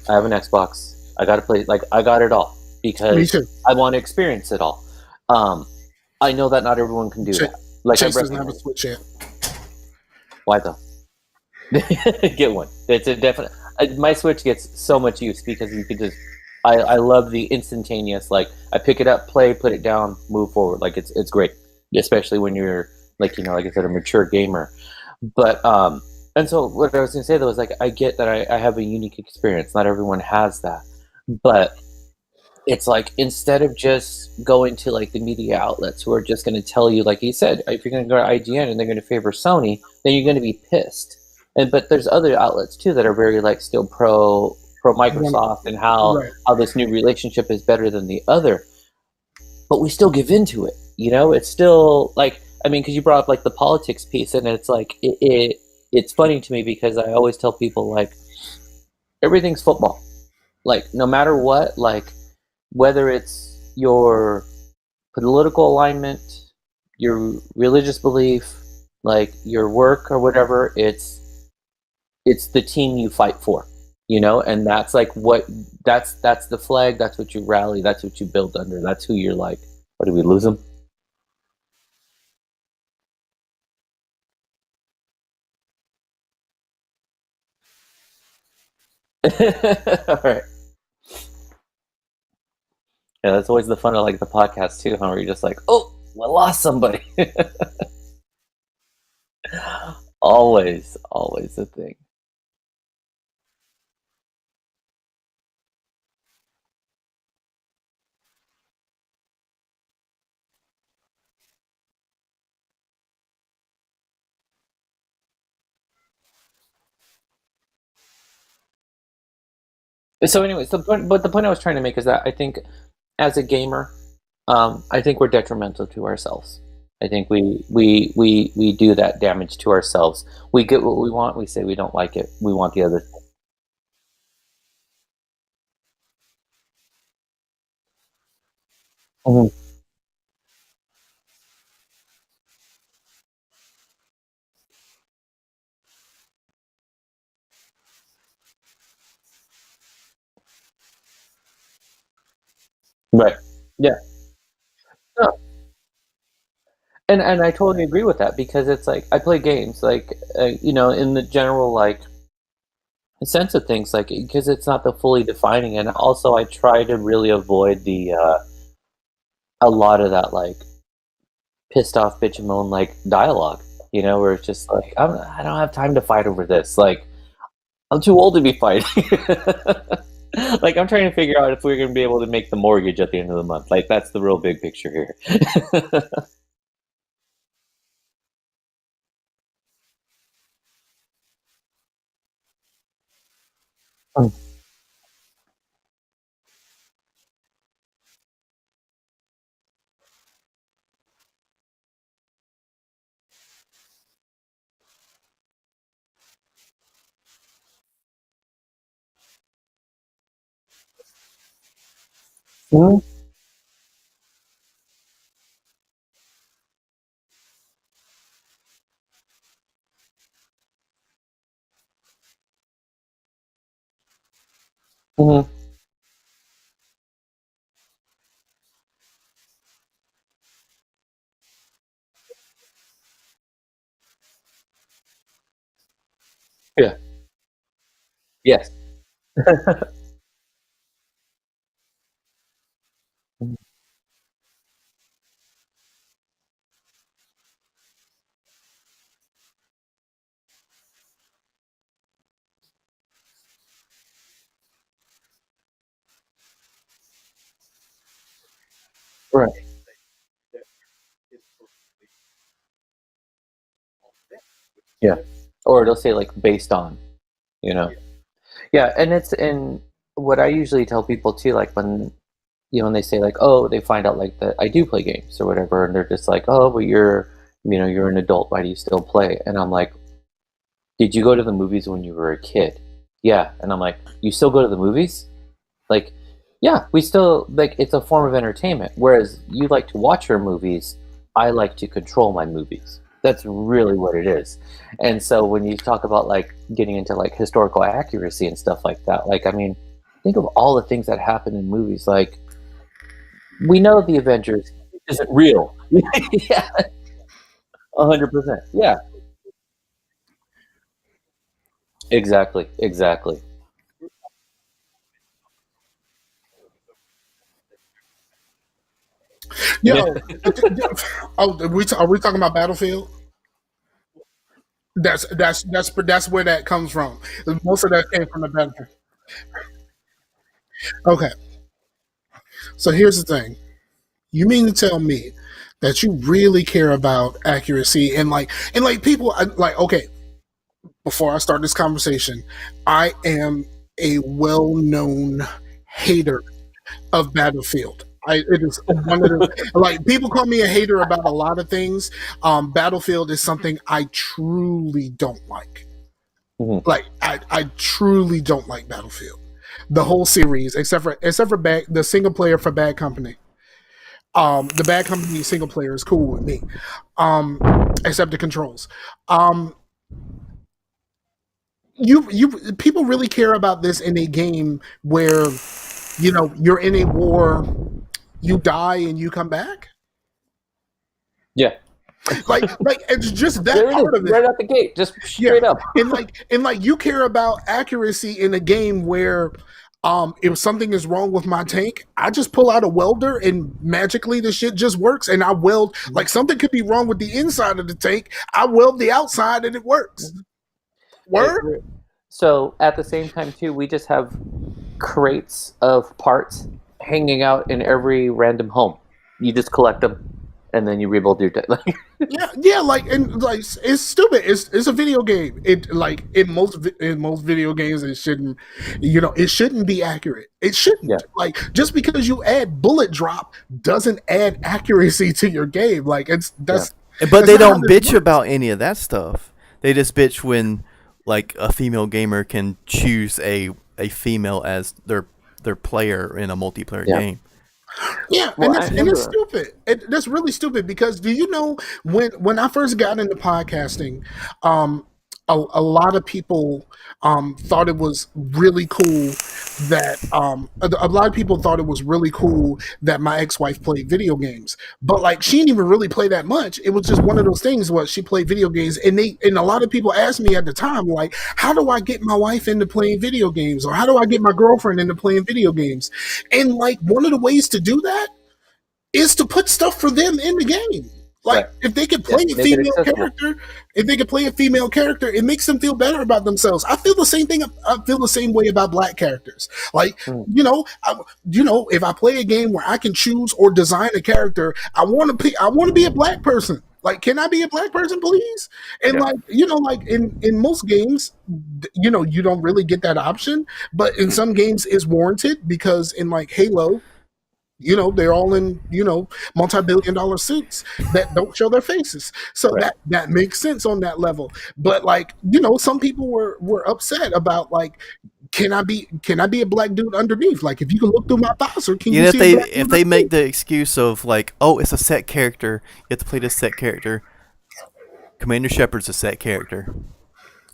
I have an Xbox, I got to play, like, I got it all, because I want to experience it all. I know that not everyone can do that. Like, Chase doesn't have a Switch yet. Why though? Get one. It's a definite. My Switch gets so much use because you could just. I love the instantaneous. Like, I pick it up, play, put it down, move forward. Like, it's great, especially when you're like I said, a mature gamer. But and so what I was gonna say though is, like, I get that I have a unique experience. Not everyone has that, but it's like, instead of just going to like the media outlets who are just going to tell you, like you said, if you're going to go to IGN and they're going to favor Sony, then you're going to be pissed. But there's other outlets too that are very like still pro Microsoft and how this new relationship is better than the other. But we still give into it, It's still like, I mean, because you brought up like the politics piece, and it's like it's funny to me because I always tell people like everything's football. Like no matter what, like whether it's your political alignment, your religious belief, like your work or whatever, it's the team you fight for, you know, and that's like that's the flag, that's what you rally, that's what you build under, that's who you're like. What, did we lose them? All right. Yeah, that's always the fun of like the podcast too, huh? Where you're just like, oh, we lost somebody. Always a thing. So, anyways, the point I was trying to make is that I think as a gamer, I think we're detrimental to ourselves. I think we do that damage to ourselves. We get what we want. We say we don't like it. We want the other thing. Mhm. Right. Yeah. No. And I totally agree with that because it's like I play games like you know, in the general like sense of things, like because it's not the fully defining, and also I try to really avoid the a lot of that like pissed off bitch and moan like dialogue, you know, where it's just like I don't have time to fight over this. Like I'm too old to be fighting. Like I'm trying to figure out if we're going to be able to make the mortgage at the end of the month. Like that's the real big picture here. Mhm. Mhm. Yeah. Yes. Right. Yeah. Or it'll say like based on, you know. Yeah, and it's and what I usually tell people too, like when you know when they say like, oh, they find out like that I do play games or whatever, and they're just like, oh, but you're you know you're an adult, why do you still play? And I'm like, did you go to the movies when you were a kid? Yeah, and I'm like, you still go to the movies? Like, yeah, we still like it's a form of entertainment. Whereas you like to watch your movies, I like to control my movies. That's really what it is. And so when you talk about like getting into like historical accuracy and stuff like that, like I mean, think of all the things that happen in movies. Like we know the Avengers isn't real. Yeah, 100%. Yeah, exactly. Yo, oh, are we talking about Battlefield? That's where that comes from. Most of that came from the Battlefield. Okay, so here's the thing. You mean to tell me that you really care about accuracy and like people like okay, before I start this conversation, I am a well-known hater of Battlefield. It is one of the, like, people call me a hater about a lot of things. Battlefield is something I truly don't like. Mm-hmm. Like, I truly don't like Battlefield, the whole series, except for the single player for Bad Company. The Bad Company single player is cool with me, except the controls. People really care about this in a game where, you know, you're in a war, you die and you come back. Yeah. like it's just that part of it right out the gate, just straight up. And like you care about accuracy in a game where if something is wrong with my tank, I just pull out a welder and magically the shit just works, and I weld. Like, something could be wrong with the inside of the tank, I weld the outside and it works. Word? So at the same time too, we just have crates of parts hanging out in every random home. You just collect them and then you rebuild your tank. yeah, like, and like, it's stupid. It's a video game. It, like, in most video games, it shouldn't be accurate. It shouldn't. Yeah. Like, just because you add bullet drop doesn't add accuracy to your game. Like, but they don't bitch about any of that stuff. They just bitch when, like, a female gamer can choose a female as their player in a multiplayer game. Yeah, well, and it's stupid. That's really stupid, because do you know, when I first got into podcasting, a lot of people thought it was really cool that a lot of people thought it was really cool that my ex-wife played video games, but like, she didn't even really play that much. It was just one of those things where she played video games, and a lot of people asked me at the time, like, how do I get my wife into playing video games, or how do I get my girlfriend into playing video games? And like, one of the ways to do that is to put stuff for them in the game. Like, right. If they could play a female character, it makes them feel better about themselves. I feel the same thing. I feel the same way about black characters. Like, if I play a game where I can choose or design a character, I want to be a black person. Like, can I be a black person, please? And like, like in most games, you don't really get that option, but in some games it's warranted, because in like Halo, they're all in, multi-billion-dollar suits that don't show their faces. So right. that makes sense on that level. But like, some people were upset about, like, can I be a black dude underneath? Like, if you can look through my visor, can you see if they make the excuse of like, oh, it's a set character, you have to play this set character. Commander Shepard's a set character.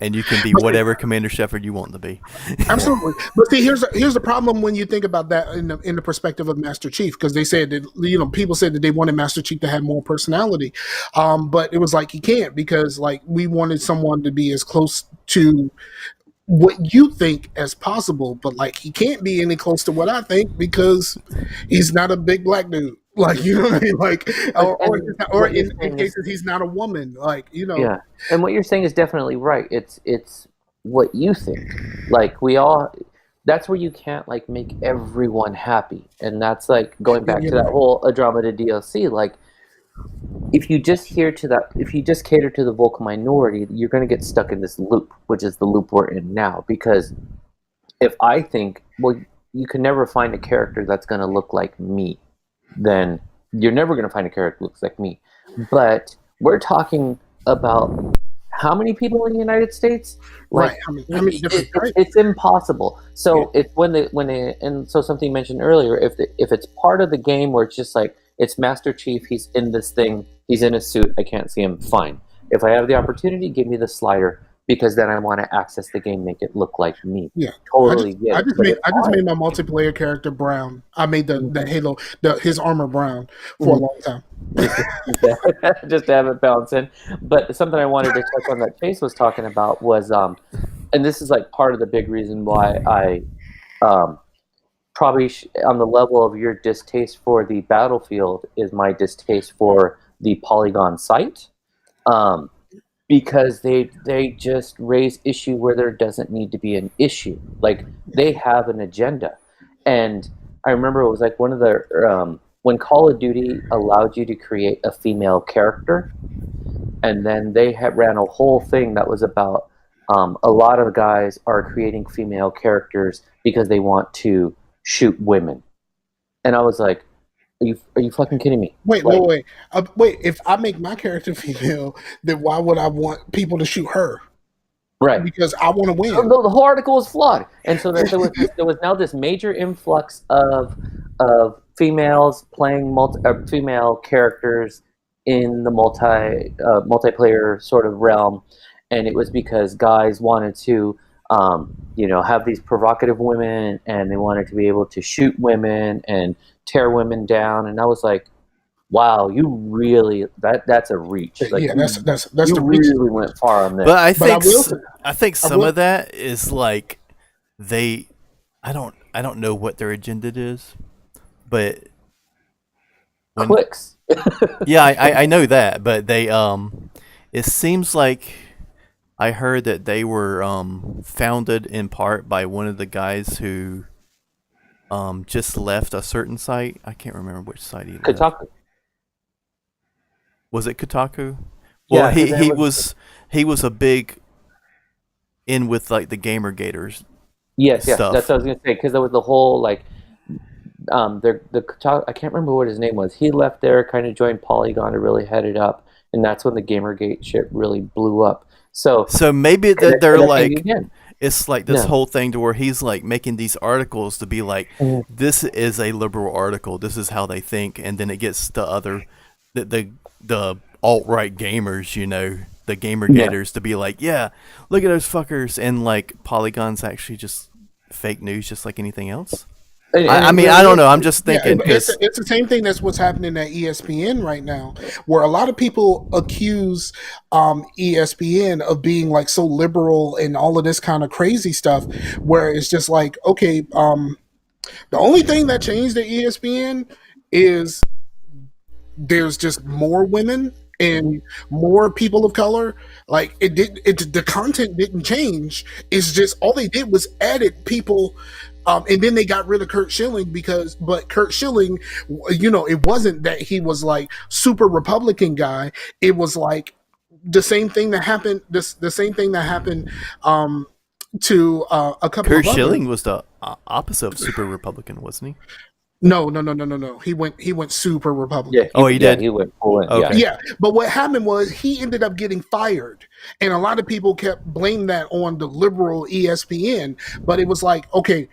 And you can be whatever Commander Shepard you want to be. Absolutely. But see, here's the problem when you think about that in the perspective of Master Chief, because they said that, people said that they wanted Master Chief to have more personality. But it was like, he can't, because like, we wanted someone to be as close to what you think as possible, but like, he can't be any close to what I think, because he's not a big black dude. Like, you know what I mean? Like, or in cases, he's not a woman. Like, Yeah, and what you're saying is definitely right. It's what you think. Like, that's where you can't, like, make everyone happy, and that's like going back to that whole Andromeda DLC. Like, if you just cater to the vocal minority, you're going to get stuck in this loop, which is the loop we're in now. Because if I think, well, you can never find a character that's going to look like me, then you're never going to find a character that looks like me. But we're talking about how many people in the United States? Like, right. It's impossible. So it's when they and so something mentioned earlier, if it's part of the game where it's just like, it's Master Chief, he's in this thing, he's in a suit, I can't see him, fine. If I have the opportunity, give me the slider, because then I want to access the game, make it look like me. Yeah, totally. I just made my multiplayer character brown. I made the Halo, his armor brown for a long time, just to have it balance in. But something I wanted to touch on that Chase was talking about was, and this is like part of the big reason why I, probably on the level of your distaste for the Battlefield is my distaste for the Polygon site. Because they just raise issue where there doesn't need to be an issue. Like, they have an agenda. And I remember it was like one of the when Call of Duty allowed you to create a female character, and then they ran a whole thing that was about a lot of guys are creating female characters because they want to shoot women. And I was like, Are you fucking kidding me? Wait. If I make my character female, then why would I want people to shoot her? Right. Because I want to win. No, the whole article is flawed. And so there was now this major influx of females playing female characters in the multiplayer sort of realm, and it was because guys wanted to have these provocative women, and they wanted to be able to shoot women and tear women down. And I was like, wow, you really that's a reach. Like, yeah, that's you the reach. really went far on this. But I think some of that is like I don't know what their agenda is, but clicks. Yeah, I know that, but they it seems like I heard that they were founded in part by one of the guys who just left a certain site. I can't remember which site he left. Kotaku. Was it Kotaku? Well, yeah, he was a big in with like the Gamer Gators. Yes, stuff. That's what I was gonna say, because there was the whole like the Kotaku, I can't remember what his name was. He left there, kind of joined Polygon to really head it up, and that's when the Gamergate shit really blew up. So maybe they're like, it's like this whole thing to where he's like making these articles to be like, this is a liberal article, this is how they think, and then it gets to other the alt-right gamers, the Gamer Gators to be like, yeah, look at those fuckers, and like Polygon's actually just fake news, just like anything else. I mean, I don't know. I'm just thinking. It's the same thing that's what's happening at ESPN right now, where a lot of people accuse ESPN of being like so liberal and all of this kind of crazy stuff, where it's just like, okay, the only thing that changed at ESPN is there's just more women and more people of color. Like the content didn't change. It's just all they did was added people. And then they got rid of Kurt Schilling but Kurt Schilling, it wasn't that he was like super Republican guy. It was like the same thing that happened. The same thing that happened to a couple. Kurt Schilling was the opposite of super Republican, wasn't he? No. He went super Republican. Yeah, he did. He went full in. Okay. Yeah, but what happened was he ended up getting fired, and a lot of people kept blaming that on the liberal ESPN. But it was like, okay,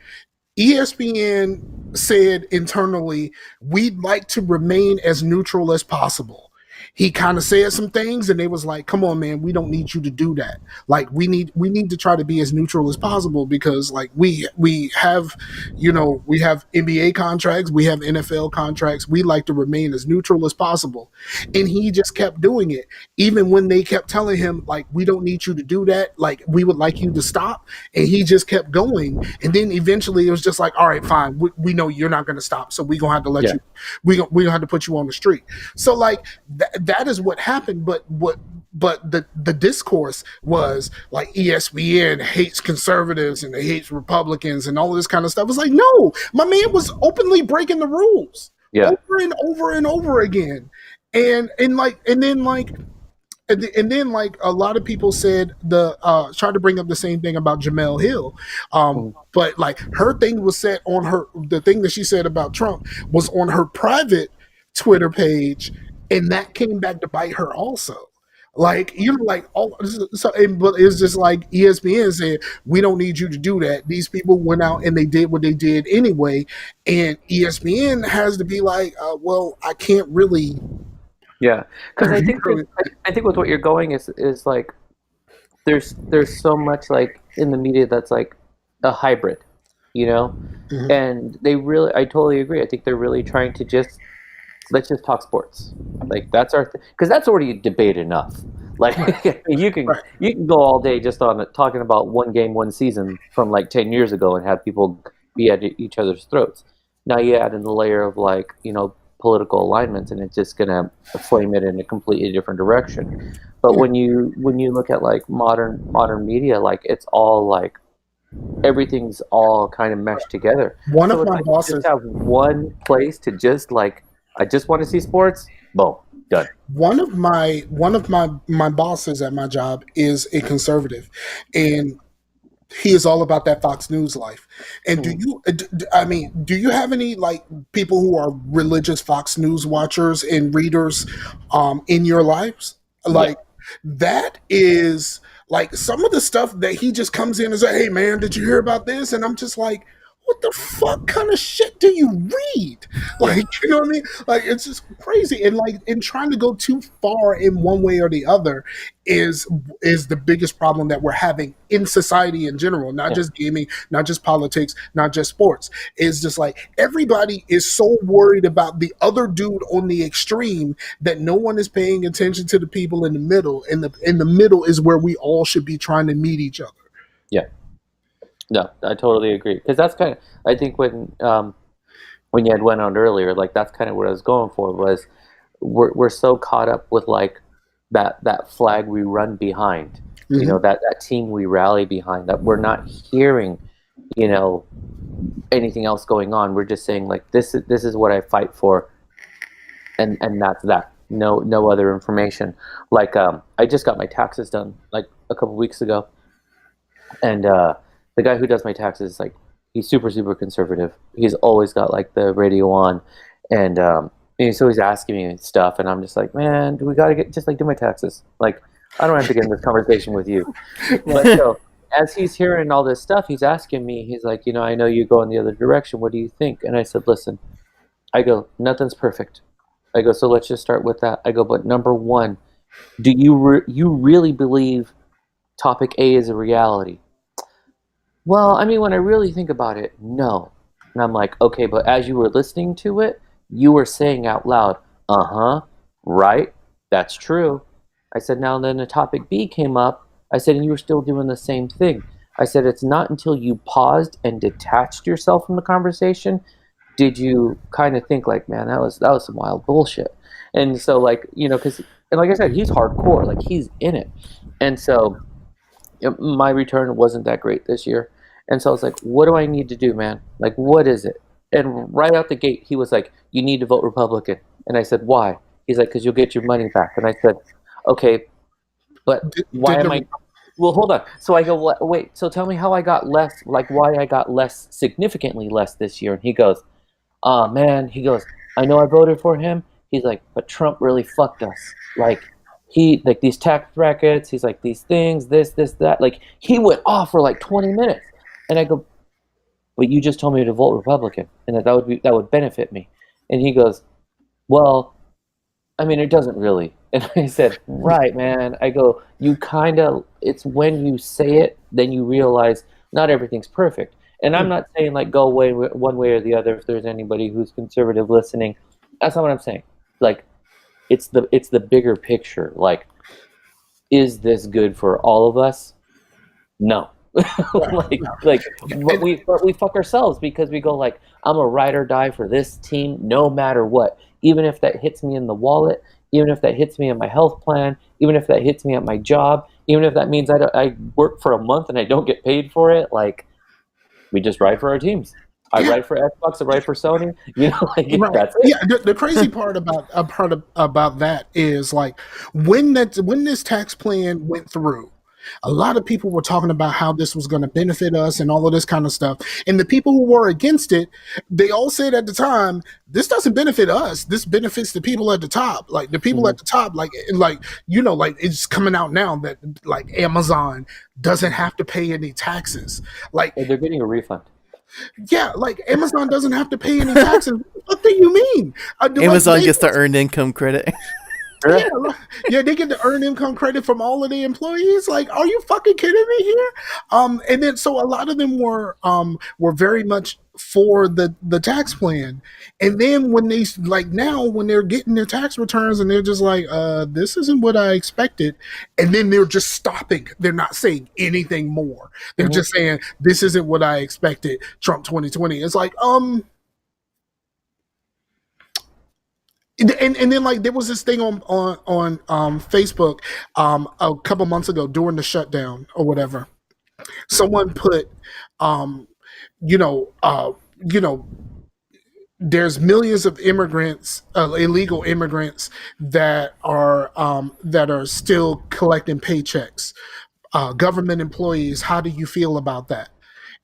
ESPN said internally, we'd like to remain as neutral as possible. He kind of said some things, and they was like, come on, man, we don't need you to do that. Like, we need to try to be as neutral as possible, because like we have NBA contracts, we have NFL contracts. We like to remain as neutral as possible. And he just kept doing it, even when they kept telling him like, we don't need you to do that, like we would like you to stop. And he just kept going. And then eventually it was just like, all right, fine, we know you're not going to stop, so we're gonna have to let you, we're gonna have to put you on the street. So like that is what happened. But the discourse was like, ESPN hates conservatives and they hate Republicans and all of this kind of stuff. It's like, no, my man was openly breaking the rules over and over and over again. And then a lot of people said tried to bring up the same thing about Jamel Hill. But like her thing was set on the thing that she said about Trump was on her private Twitter page, and that came back to bite her also. Like, but it's just like ESPN said, we don't need you to do that. These people went out and they did what they did anyway, and ESPN has to be like, well, I can't really. Yeah, because I think with what you're going is like, there's so much like in the media that's like a hybrid, and I totally agree. I think they're really trying to let's just talk sports. Like that's because that's already debate enough. Like you can go all day just on talking about one game, one season from like 10 years ago and have people be at each other's throats. Now you add in the layer of like, political alignments, and it's just gonna flame it in a completely different direction. But when you look at like modern media, like it's all like everything's all kind of meshed together. One of my bosses just have one place to just like, I just want to see sports. Boom, done. One of my bosses at my job is a conservative, and He is all about that Fox News life. And do you have any like people who are religious Fox News watchers and readers in your lives? Like that is like some of the stuff that he just comes in and say, "Hey man, did you hear about this?" And I'm just like, what the fuck kind of shit do you read? Like, you know what I mean? Like, it's just crazy. And like, in trying to go too far in one way or the other is the biggest problem that we're having in society in general, not just gaming, not just politics, not just sports. It's just like everybody is so worried about the other dude on the extreme that no one is paying attention to the people in the middle. And in the middle is where we all should be trying to meet each other. Yeah. No, I totally agree. Because that's kind of, I think when you had went on earlier, like that's kind of what I was going for was we're so caught up with like that flag we run behind, you know, that team we rally behind, that we're not hearing, you know, anything else going on. We're just saying like this is what I fight for, and that's that. No other information. Like I just got my taxes done like a couple weeks ago, and the guy who does my taxes, like, he's super, super conservative. He's always got, like, the radio on. And he's always asking me stuff. And I'm just like, man, do we got to just, like, do my taxes? Like, I don't have to get in this conversation with you. But so as he's hearing all this stuff, he's asking me, he's like, you know, I know you go in the other direction. What do you think? And I said, listen, I go, nothing's perfect. I go, so let's just start with that. I go, but number one, do you really believe topic A is a reality? Well, I mean, when I really think about it, no. And I'm like, okay, but as you were listening to it, you were saying out loud, right, that's true. I said, now then the topic B came up. I said, and you were still doing the same thing. I said, it's not until you paused and detached yourself from the conversation did you kind of think like, man, that was some wild bullshit. And so like, you know, and like I said, he's hardcore, like he's in it. And so my return wasn't that great this year. And so I was like, what do I need to do, man? Like, what is it? And right out the gate, he was like, you need to vote Republican. And I said, why? He's like, because you'll get your money back. And I said, okay, but why am I... Well, hold on. So I go, wait, so tell me how I got less, like why I got less, significantly less this year. And he goes, oh, man, he goes, I know I voted for him. He's like, but Trump really fucked us. Like these tax brackets, he's like, these things, this, that. Like, he went off for like 20 minutes. And I go, but you just told me to vote Republican and that would benefit me. And he goes, well, I mean, it doesn't really. And I said, right, man. I go, it's when you say it, then you realize not everything's perfect. And I'm not saying like go away one way or the other if there's anybody who's conservative listening. That's not what I'm saying. Like, it's the bigger picture. Like, is this good for all of us? No. But we fuck ourselves because we go like, I'm a ride or die for this team no matter what. Even if that hits me in the wallet, even if that hits me in my health plan, even if that hits me at my job, even if that means I work for a month and I don't get paid for it, like, we just ride for our teams. I write for Xbox, I write for Sony. You know, like that's it. Yeah, the crazy part about that is like when this tax plan went through, a lot of people were talking about how this was going to benefit us and all of this kind of stuff. And the people who were against it, they all said at the time, this doesn't benefit us. This benefits the people at the top. Like the people at the top, like you know, like it's coming out now that like Amazon doesn't have to pay any taxes. Like they're getting a refund. Yeah, like Amazon doesn't have to pay any taxes. What do you mean? Amazon gets the earned income credit. Yeah, they get the earned income credit from all of the employees. Like, are you fucking kidding me here? And then so a lot of them were very much for the tax plan. And then when they when they're getting their tax returns and they're just like, this isn't what I expected, and then they're just stopping. They're not saying anything more. They're just saying this isn't what I expected. Trump 2020. It's like And then like there was this thing on Facebook a couple months ago during the shutdown or whatever. Someone put there's millions of immigrants, illegal immigrants that are still collecting paychecks. government employees, how do you feel about that?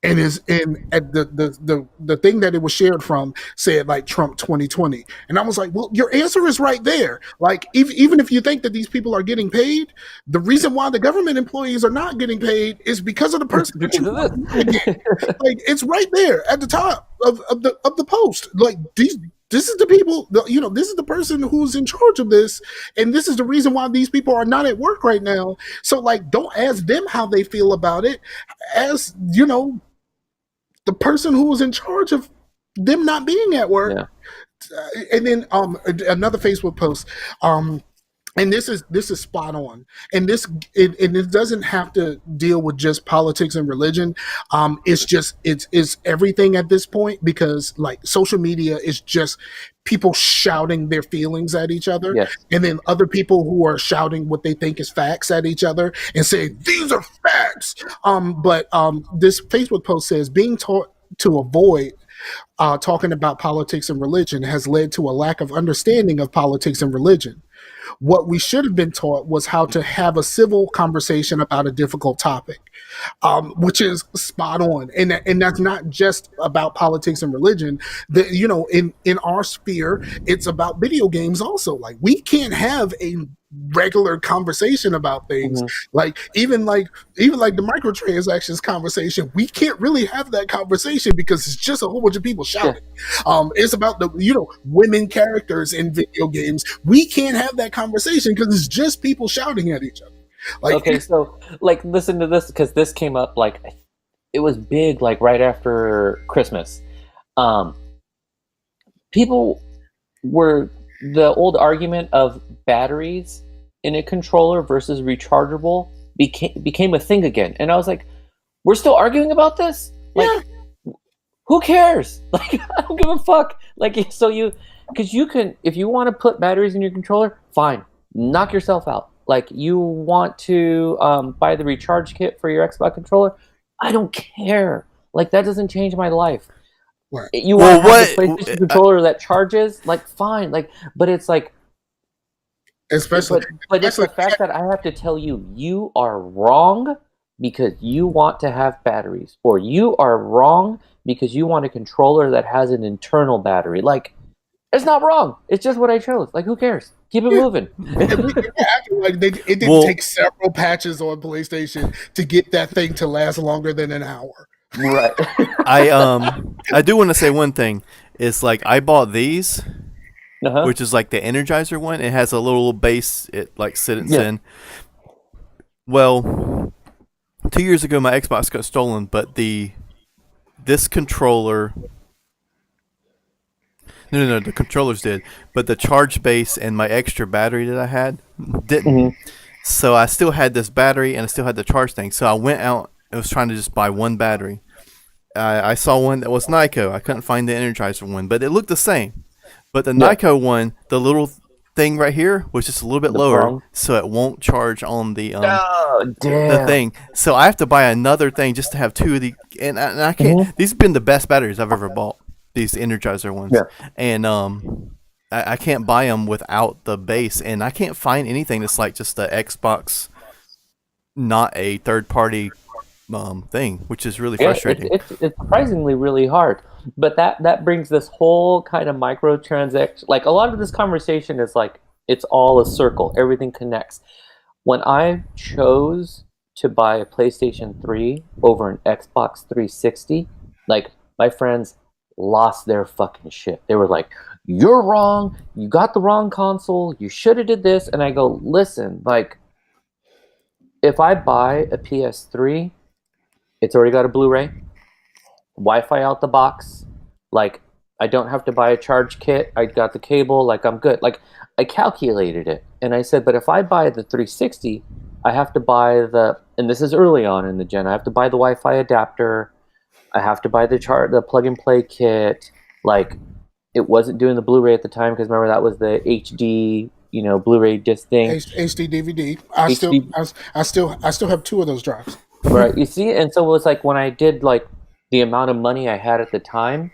And at the thing that it was shared from said like Trump 2020, and I was like, well, your answer is right there. Like even if you think that these people are getting paid, the reason why the government employees are not getting paid is because of the person. Like it's right there at the top of the post. Like this is the people, this is the person who's in charge of this, and this is the reason why these people are not at work right now. So like, don't ask them how they feel about it. As the person who was in charge of them not being at work. Yeah. And then another Facebook post, and this is spot on. And this doesn't have to deal with just politics and religion. It's everything at this point, because like social media is just people shouting their feelings at each other, yes. And then other people who are shouting what they think is facts at each other and saying these are facts. But this Facebook post says being taught to avoid talking about politics and religion has led to a lack of understanding of politics and religion. What we should have been taught was how to have a civil conversation about a difficult topic, which is spot on. And that's not just about politics and religion. In our sphere, it's about video games also. Like we can't have a regular conversation about things. Mm-hmm. Like even like the microtransactions conversation, we can't really have that conversation because it's just a whole bunch of people shouting. Yeah. It's about the women characters in video games. We can't have that conversation because it's just people shouting at each other. Like, okay, so like listen to this, because this came up like it was big like right after Christmas. People were the old argument of batteries in a controller versus rechargeable became a thing again, and I was like, we're still arguing about this? Like, yeah. Who cares? Like, I don't give a fuck. Like, so because you can, if you want to put batteries in your controller, fine, knock yourself out. Like, you want to buy the recharge kit for your Xbox controller, I don't care. Like, that doesn't change my life. Right. You want to have a PlayStation controller that charges, like, fine. Like, but it's like, especially it's the fact that I have to tell you are wrong because you want to have batteries, or you are wrong because you want a controller that has an internal battery. Like, it's not wrong. It's just what I chose. Like, who cares? Keep it moving. It didn't take several patches on PlayStation to get that thing to last longer than an hour. Right. I do want to say one thing. It's like I bought these, which is like the Energizer one. It has a little base. It like sits in. Well, 2 years ago my Xbox got stolen, but this controller. No, the controllers did, but the charge base and my extra battery that I had didn't. Mm-hmm. So I still had this battery and I still had the charge thing. So I went out and was trying to just buy one battery. I saw one that was Nyko. I couldn't find the Energizer one, but it looked the same. But the Nyko one, the little thing right here was just a little bit lower, so it won't charge on the thing. So I have to buy another thing just to have two of the. And I can't. Mm-hmm. These have been the best batteries I've ever bought. These Energizer ones, and I can't buy them without the base, and I can't find anything that's like just the Xbox, not a third-party thing, which is really frustrating. It's surprisingly really hard, but that brings this whole kind of microtransaction. Like, a lot of this conversation is like it's all a circle, everything connects. When I chose to buy a PlayStation 3 over an Xbox 360, like, my friends lost their fucking shit. They were like, you're wrong, you got the wrong console, you should have did this. And I go, listen, like, if I buy a PS3, it's already got a Blu-ray, Wi-Fi out the box, like, I don't have to buy a charge kit, I got the cable, like, I'm good. Like, I calculated it, and I said, but if I buy the 360, I have to buy and this is early on in the gen, I have to buy the Wi-Fi adapter, I have to buy the plug-and-play kit. Like, it wasn't doing the Blu-ray at the time, because remember, that was the HD, Blu-ray disc thing. HD DVD. I still have two of those drives. Right. You see, and so it was like when I did like the amount of money I had at the time,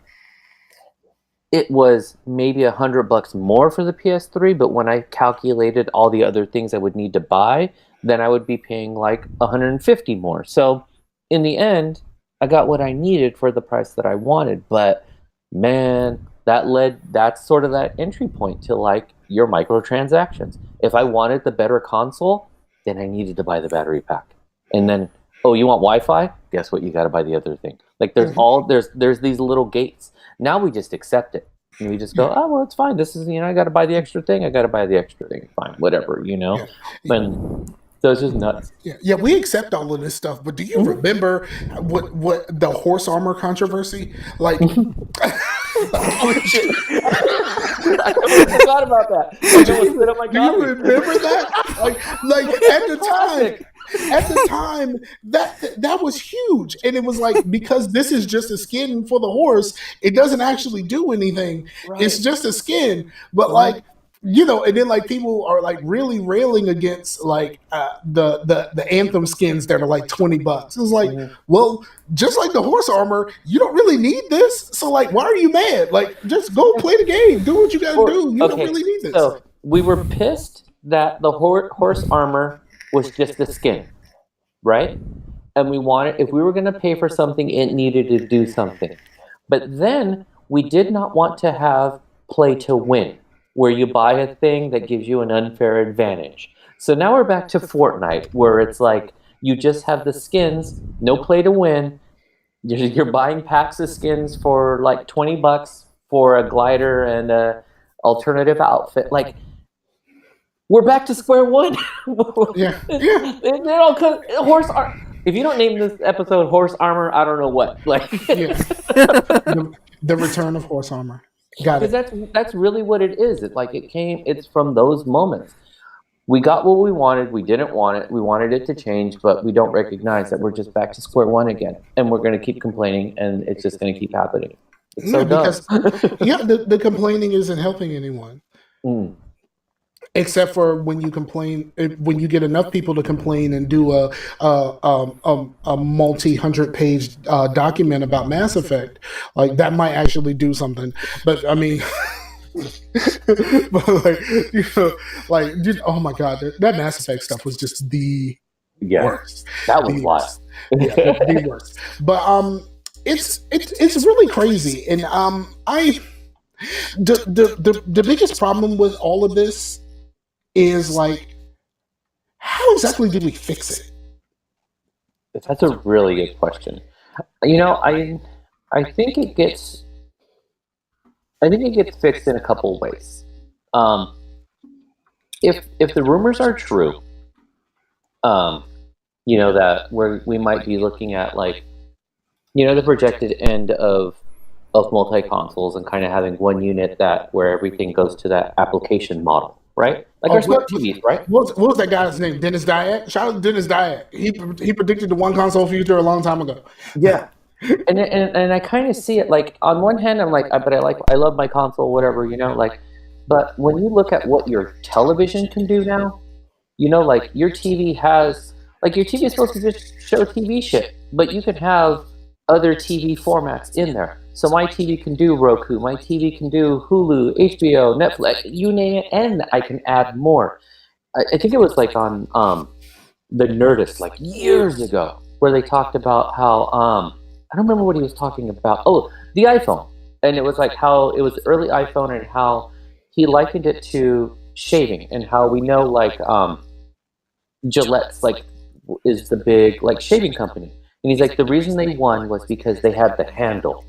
it was maybe $100 more for the PS3, but when I calculated all the other things I would need to buy, then I would be paying like $150 more. So in the end, I got what I needed for the price that I wanted. But man, that's sort of that entry point to like your microtransactions. If I wanted the better console, then I needed to buy the battery pack. And then, oh, you want Wi-Fi? Guess what? You got to buy the other thing. Like there's these little gates. Now we just accept it. And we just go, oh, well, it's fine. This is, I got to buy the extra thing. I got to buy the extra thing. Fine, whatever, Yeah. And so it's just nuts. Yeah, we accept all of this stuff, but do you remember what the horse armor controversy? Like, oh, shit. I forgot about that. Do you remember that? Like at the time, that was huge, and it was like, because this is just a skin for the horse, it doesn't actually do anything. Right. It's just a skin, but like. And then like people are like really railing against like the Anthem skins that are like $20. It's like, well, just like the horse armor, you don't really need this. So like, why are you mad? Like, just go play the game, do what you gotta do. You don't really need this. So we were pissed that the horse armor was just a skin, right? And we wanted, if we were going to pay for something, it needed to do something. But then we did not want to have play to win, where you buy a thing that gives you an unfair advantage. So now we're back to Fortnite, where it's like you just have the skins, no play to win. You're buying packs of skins for like $20 for a glider and a alternative outfit. Like, we're back to square one. Yeah. It all comes, horse armor. If you don't name this episode Horse Armor, I don't know what. Like, the return of horse armor. Got it. Because that's really what it is. It's from those moments. We got what we wanted. We didn't want it. We wanted it to change, but we don't recognize that we're just back to square one again, and we're going to keep complaining, and it's just going to keep happening. It's so dumb. The complaining isn't helping anyone. Except for when you complain, when you get enough people to complain and do a multi-100-page document about Mass Effect, like that might actually do something. But I mean, but oh my god, that Mass Effect stuff was just the worst. That was wild. The worst. But it's really crazy, and the biggest problem with all of this is like, how exactly do we fix it? That's a really good question. I think it gets fixed in a couple ways. If the rumors are true, that we might be looking at like, the projected end of multi-consoles and kind of having one unit where everything goes to that application model. Right? Like our smart TVs, right? What was that guy's name? Dennis Dyack? Shout out to Dennis Dyack. He predicted the one console future a long time ago. Yeah. and I kind of see it like, on one hand, I'm like, I love my console, whatever, but when you look at what your television can do now, like your TV is supposed to just show TV shit, but you can have other TV formats in there. So my TV can do Roku, my TV can do Hulu, HBO, Netflix, you name it, and I can add more. I think it was like on the Nerdist like years ago, where they talked about how I don't remember what he was talking about. Oh, the iPhone, and it was like how it was the early iPhone and how he likened it to shaving, and how we know like Gillette's like is the big like shaving company, and he's like the reason they won was because they had the handle.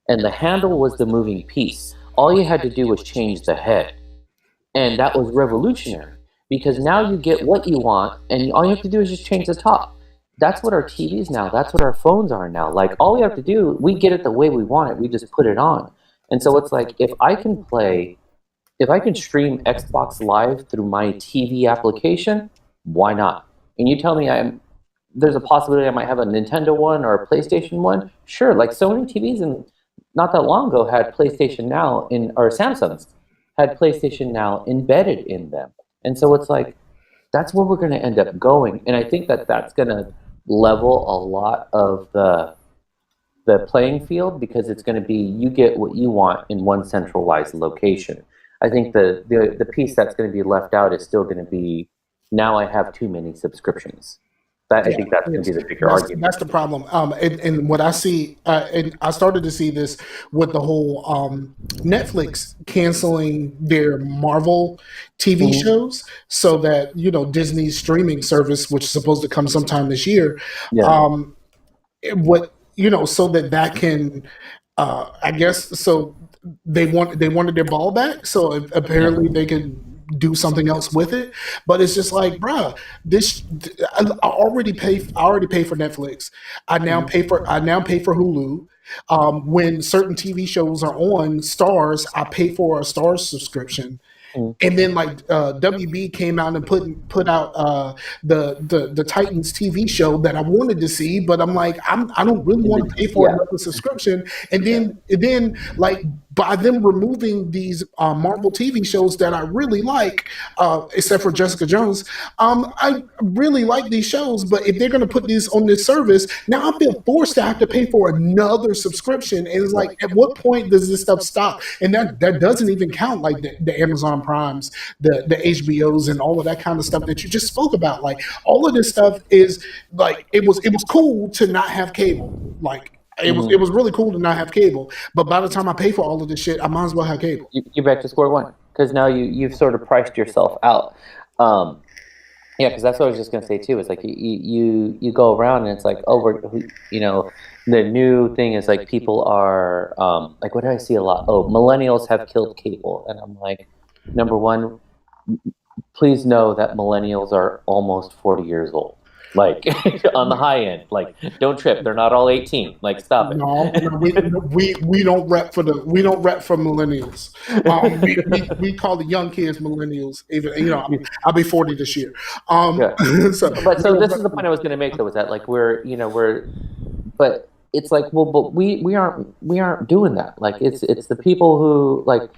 And the handle was the moving piece. All you had to do was change the head. And that was revolutionary. Because now you get what you want, and all you have to do is just change the top. That's what our TVs now, that's what our phones are now. Like, all we have to do, we get it the way we want it. We just put it on. And so it's like, if I can stream Xbox Live through my TV application, why not? And you tell me there's a possibility I might have a Nintendo one or a PlayStation one. Sure, like Sony TVs and not that long ago had PlayStation Now or Samsung's had PlayStation Now embedded in them. And so it's like, that's where we're going to end up going. And I think that's going to level a lot of the playing field, because it's going to be, you get what you want in one centralized location. I think the piece that's going to be left out is still going to be, now I have too many subscriptions. I think that's going to be the bigger argument. That's the problem. And what I see, and I started to see this with the whole Netflix canceling their Marvel TV shows, so that, you know, Disney's streaming service, which is supposed to come sometime this year, what, you know, so that can, I guess, so they wanted their ball back, so apparently they can do something else with it. But it's just like, bruh, I already pay for Netflix. I now pay for Hulu. When certain TV shows are on Stars, I pay for a Stars subscription. And then like WB came out and put out the Titans TV show that I wanted to see, but I'm like, I don't really want to pay for another subscription. And then like, by them removing these Marvel TV shows that I really like, except for Jessica Jones, I really like these shows. But if they're going to put these on this service, now I feel forced to have to pay for another subscription. And it's like, at what point does this stuff stop? And that doesn't even count like the Amazon Primes, the HBOs, and all of that kind of stuff that you just spoke about. Like, all of this stuff is like, it was cool to not have cable. Like, it was really cool to not have cable, but by the time I pay for all of this shit, I might as well have cable. You're back to square one, because now you've sort of priced yourself out. Yeah, because that's what I was just gonna say too. It's like you go around and it's like, oh, the new thing is like, people are like, what do I see a lot? Oh, millennials have killed cable, and I'm like, number one, please know that millennials are almost 40 years old. Like, on the high end, like, don't trip. They're not all 18. Like, stop it. No, we don't rep for millennials. We call the young kids millennials. Even, I'll be 40 this year. So this is the point I was going to make, though, is that like but it's like, well, but we aren't doing that. Like, it's the people who, like,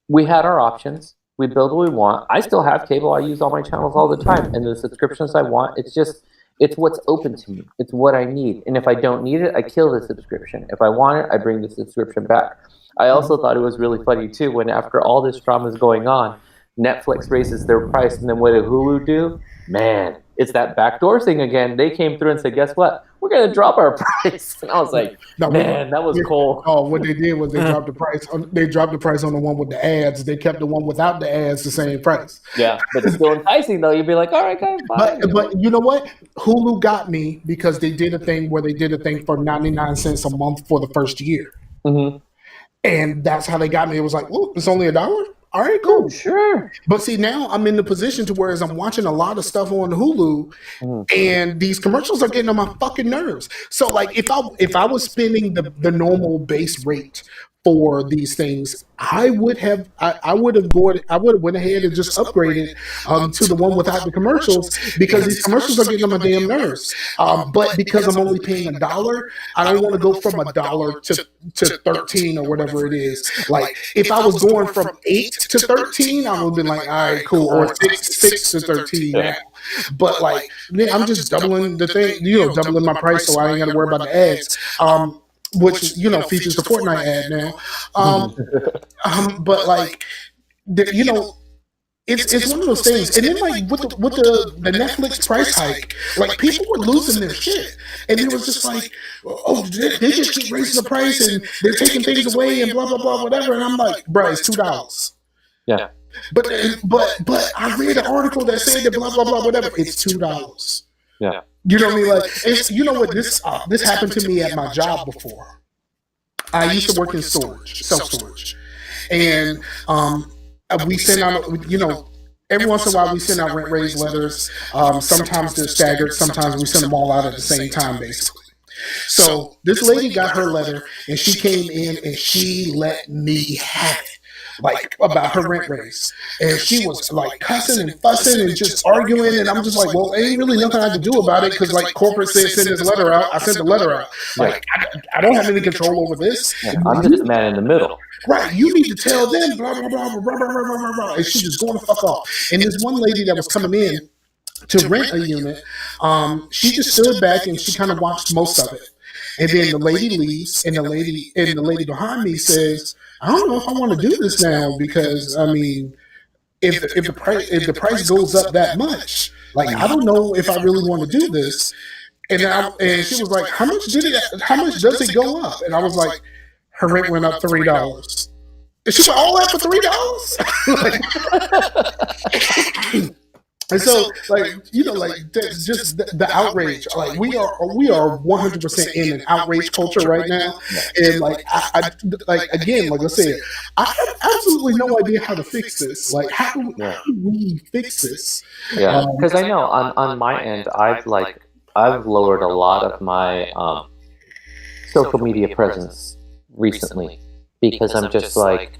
we had our options. We build what we want. I still have cable. I use all my channels all the time, and the subscriptions I want. It's what's open to me. It's what I need. And if I don't need it, I kill the subscription. If I want it, I bring the subscription back. I also thought it was really funny, too, when after all this drama is going on, Netflix raises their price, and then what did Hulu do? Man, it's that backdoor thing again. They came through and said, guess what? We're going to drop our price. And I was like, man, that was cool. Oh, what they did was they dropped the price. They dropped the price on the one with the ads. They kept the one without the ads the same price. Yeah, but it's still enticing, though. You'd be like, all right, guys, fine. But you know what? Hulu got me because they did a thing where they did a thing for 99 cents a month for the first year. Mm-hmm. And that's how they got me. It was like, oh, it's only $1? All right, cool. Sure. But see, now I'm in the position to where as I'm watching a lot of stuff on Hulu, and these commercials are getting on my fucking nerves. So like, if I was spending the normal base rate for these things, I would have went ahead and just upgraded to the one without the commercials, because these commercials are getting on my damn nerves. But because I'm only paying $1, I don't want to go from $1 to 13 or whatever it is. Like, if I was going from 8 to 13, I would have been like, all right, cool, or 6 to 13 now. But like, I'm just doubling the thing, doubling my price, so I ain't got to worry about the ads. Which features the Fortnite ad now. But like, it's one of those things. And then like with the Netflix price hike, like, people were losing their shit, and it was just like, oh, they just keep raising the price and they're taking things away and blah blah blah whatever. And I'm like, bro, it's $2. Yeah. But I read an article that said that blah blah blah whatever. It's $2. Yeah. You know what I mean? Like, what this happened to me at my job before. I used to work in self-storage, and we send out, every once in a while we send out rent raise letters. Sometimes they're staggered. Sometimes we send them all out at the same time, basically. So this lady got her letter, and she came in and she let me have it. Like, about her rent raise, and she was like cussing and fussing and just arguing, and I'm just like, well, ain't really nothing I can do about it, because like, corporate said send this letter out. I sent the letter out. Like, I don't have any control over this. Yeah, I'm just a man in the middle. Right, you need to tell them blah blah blah blah blah blah blah blah. And she just going to fuck off. And this one lady that was coming in to rent a unit, she just stood back and she kind of watched most of it. And then the lady leaves, and the lady behind me says, I don't know if I want to do this now because I mean, if the price goes up that much, like I don't know if I really want to do this. And she was like, how much does it go up? And I was like, her rent went up $3. And she was like, all that for $3? And so, like, you know, like, just the outrage. Like, we are 100% in an outrage culture right now. And like, I like again, like I said, I have absolutely no idea how to fix this. Like, how do we fix this? Yeah, because I know on my end, I've lowered a lot of my social media presence recently because I'm just like,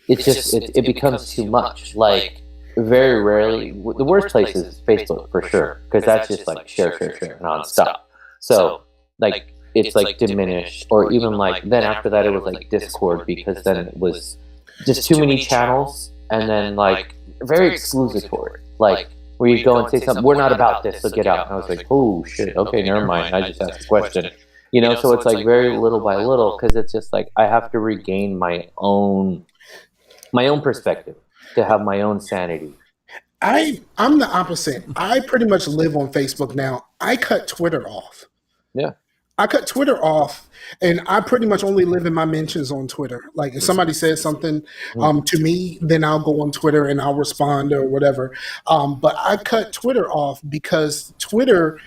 it becomes too much. Like, very rarely, the worst place is Facebook for sure, because that's just like share nonstop. So like it's like diminished, or even like then after that it was like Discord, because then it was just too many channels, and then like very exclusatory, like where you go and say something, we're not about this, so get out. And I was like, oh shit, okay, never mind, I just asked a question, you know. So it's like very little by little, because it's just like I have to regain my own perspective to have my own sanity. I'm the opposite. I pretty much live on Facebook now. I cut Twitter off. Yeah. I cut Twitter off, and I pretty much only live in my mentions on Twitter. Like if somebody says something to me, then I'll go on Twitter and I'll respond or whatever. But I cut Twitter off because Twitter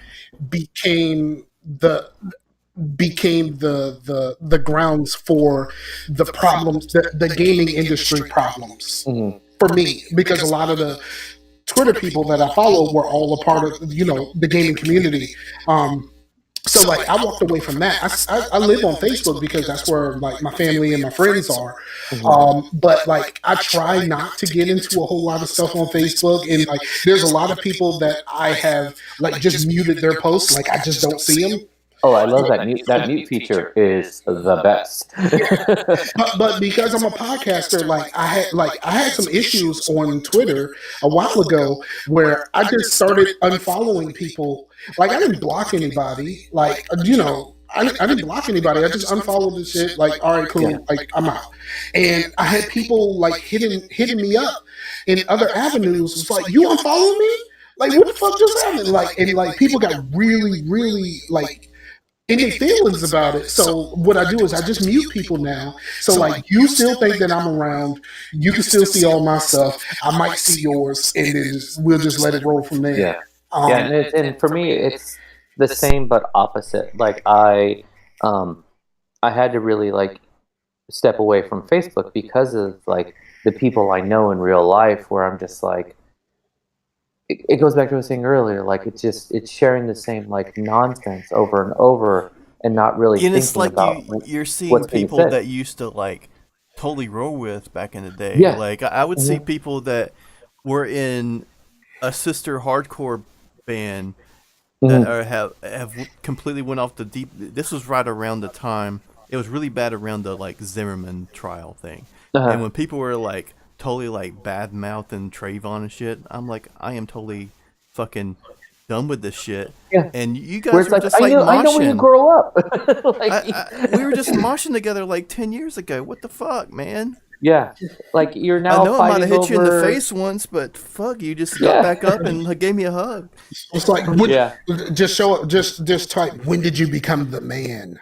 became the grounds for the problems, the gaming industry problems for me, because a lot of the Twitter people that I follow were all a part of, you know, the gaming community. So like I walked away from that. I live on Facebook because that's where like my family and my friends are. But like I try not to get into a whole lot of stuff on Facebook, and like there's a lot of people that I have like just muted their posts. Like I just don't see them. Oh, I love that mute. That mute feature is the best. but because I'm a podcaster, like I had some issues on Twitter a while ago where I just started unfollowing people. Like I didn't block anybody. Like you know, I didn't block anybody. I just unfollowed the shit. Like all right, cool. Like I'm out. And I had people like hitting me up in other avenues. It's like, you unfollow me? Like what the fuck just happened? Like and like people got really like in their feelings about it. So what I do is I just mute people now. So like you still think that I'm around, you can still see all my stuff. I might see yours, and then we'll just let it roll from there. Yeah, and for me it's the same but opposite. Like I had to really like step away from Facebook because of like the people I know in real life, where I'm just like, it goes back to what I was saying earlier. Like it's sharing the same like nonsense over and over, and not really thinking it's like about you're seeing people that used to like totally roll with back in the day. Yeah. Like I would see people that were in a sister hardcore band that have completely went off the deep. This was right around the time it was really bad around the like Zimmerman trial thing, and when people were like totally like bad mouthing Trayvon and shit, I'm like, I am totally fucking done with this shit. Yeah. And you guys were just like moshing. I know when you grow up. We were just moshing together like 10 years ago. What the fuck, man? Yeah, like you're now. I know I might have hit you in the face once, but fuck, you just got back up and gave me a hug. It's like, just show up, just type, when did you become the man?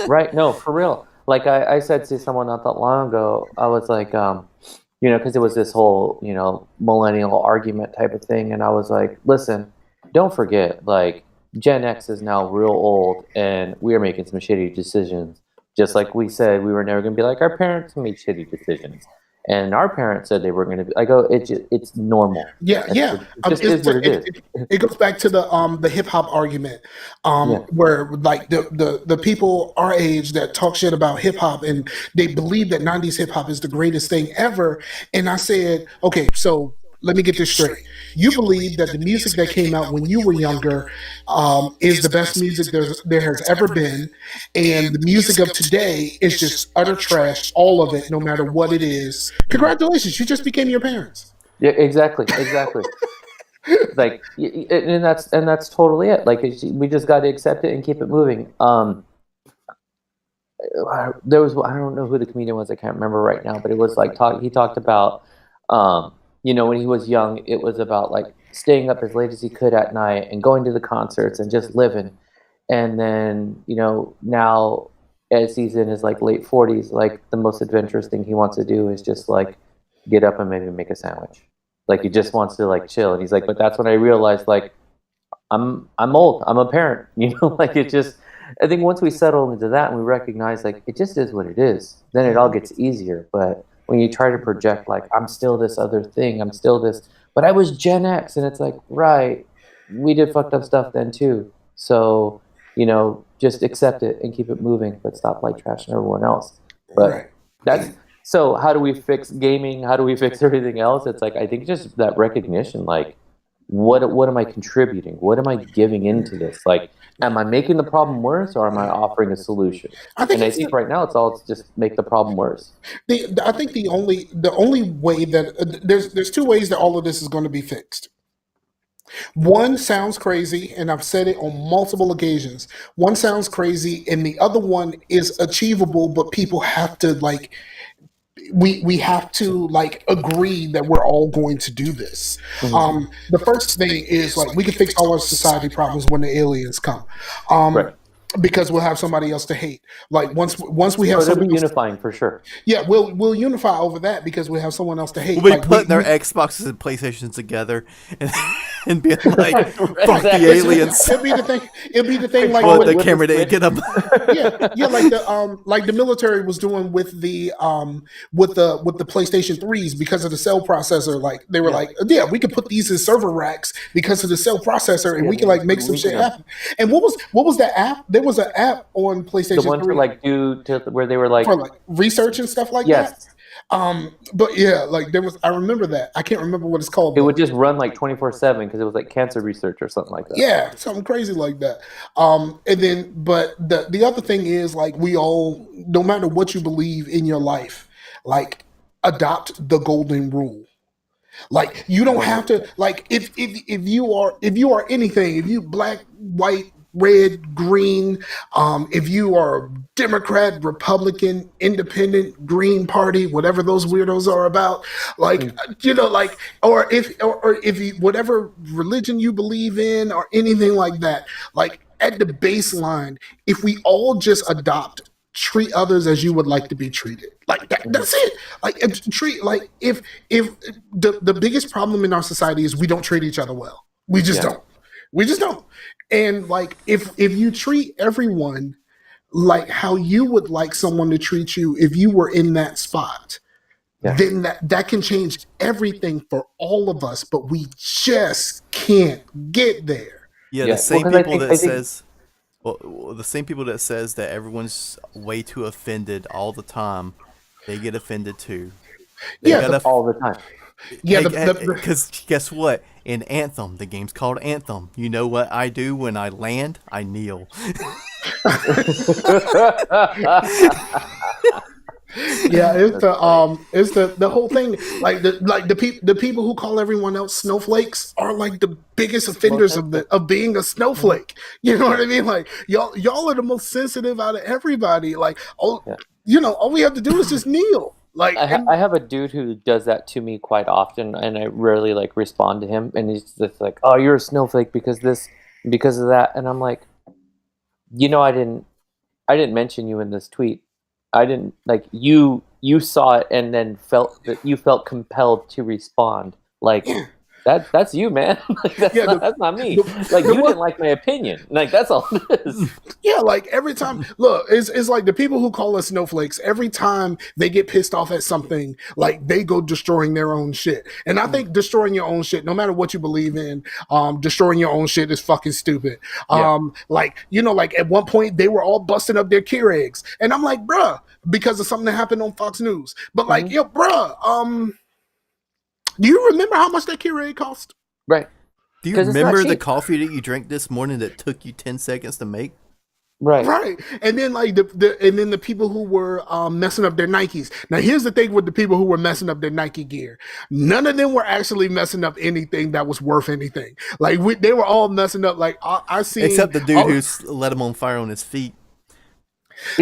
Right? No, for real. Like I said to someone not that long ago, I was like, you know, because it was this whole, you know, millennial argument type of thing. And I was like, listen, don't forget, like, Gen X is now real old, and we are making some shitty decisions. Just like we said, we were never going to be like our parents made shitty decisions. And our parents said they were going to be. I go, it's normal. Yeah. It just is what it is. It goes back to the hip hop argument, where like the people our age that talk shit about hip hop, and they believe that 90s hip hop is the greatest thing ever. And I said, okay, so let me get this straight. You believe that the music that came out when you were younger is the best music there has ever been, and the music of today is just utter trash, all of it, no matter what it is. Congratulations, you just became your parents. Yeah, exactly. Like, and that's totally it. Like, we just got to accept it and keep it moving. there was, I don't know who the comedian was, I can't remember right now, but it was like he talked about when he was young, it was about like staying up as late as he could at night and going to the concerts and just living. And then now as he's in his like late 40s, like the most adventurous thing he wants to do is just like get up and maybe make a sandwich. Like he just wants to like chill. And he's like, but that's when I realized like I'm old, I'm a parent, like it just, I think once we settle into that and we recognize like it just is what it is, then it all gets easier. But when you try to project like I'm still this other thing, I'm still this, but I was Gen X, and it's like, right, we did fucked up stuff then too. So, just accept it and keep it moving, but stop like trashing everyone else. But that's, so how do we fix gaming? How do we fix everything else? It's like, I think just that recognition, like, what am I contributing? What am I giving into this? Like, am I making the problem worse, or am I offering a solution? I think right now it's just make the problem worse. I think the only way that there's two ways that all of this is going to be fixed. One sounds crazy, and I've said it on multiple occasions. One sounds crazy, and the other one is achievable, but people have to like. We have to like agree that we're all going to do this. The first thing is like we can fix all our society problems when the aliens come, because we'll have somebody else to hate. Like once we have somebody unifying for sure. Yeah, we'll unify over that because we have someone else to hate. We'll be putting their Xboxes and PlayStations together and being like, "Fuck the aliens." It'll be the thing. Like well, the camera didn't get up. yeah, like the military was doing with the PlayStation 3s because of the cell processor. Like they were like, yeah, we could put these in server racks because of the cell processor, and we can like make some shit happen. And what was that app? There was an app on PlayStation 3. The one to like where they were like for like research and stuff like that. But yeah, like there was, I remember that. I can't remember what it's called. It would just run like 24/7 because it was like cancer research or something like that. Yeah, something crazy like that. And then, but the other thing is like we all, no matter what you believe in your life, like adopt the golden rule. Like you don't have to like if you are anything, if you black, white, red, green, if you are Democrat, Republican, Independent, Green Party, whatever those weirdos are about, like like, or if you, whatever religion you believe in or anything like that, like at the baseline, if we all just treat others as you would like to be treated, like that's it. Like treat like if the biggest problem in our society is we don't treat each other well. We just don't. We just don't. And like if you treat everyone like how you would like someone to treat you if you were in that spot, then that can change everything for all of us, but we just can't get there. Yeah, the same people that says that everyone's way too offended all the time, they get offended too. All the time. Yeah, because guess what? In Anthem, the game's called Anthem. You know what I do when I land? I kneel. Yeah, it's the whole thing. Like the people who call everyone else snowflakes are like the biggest offenders of being a snowflake. You know what I mean? Like y'all are the most sensitive out of everybody. Like all we have to do is just kneel. Like I have a dude who does that to me quite often, and I rarely like respond to him, and he's just like, "Oh, you're a snowflake because of that," and I'm like, I didn't mention you in this tweet. I didn't like you saw it and then felt compelled to respond. Like that's you, man. Like that's not me. You didn't like my opinion. Like that's all it is. Yeah, like every time, look, it's like the people who call us snowflakes, every time they get pissed off at something, like they go destroying their own shit. And I think destroying your own shit, no matter what you believe in, destroying your own shit is fucking stupid. Like at one point they were all busting up their Keurigs. And I'm like, bruh, because of something that happened on Fox News. But like, yo, bruh, do you remember how much that Keurig cost? Right. Do you remember the coffee that you drank this morning that took you 10 seconds to make? Right. And then like the people who were messing up their Nikes. Now here's the thing with the people who were messing up their Nike gear. None of them were actually messing up anything that was worth anything. Like they were all messing up. Like I see, except the dude who let him on fire on his feet.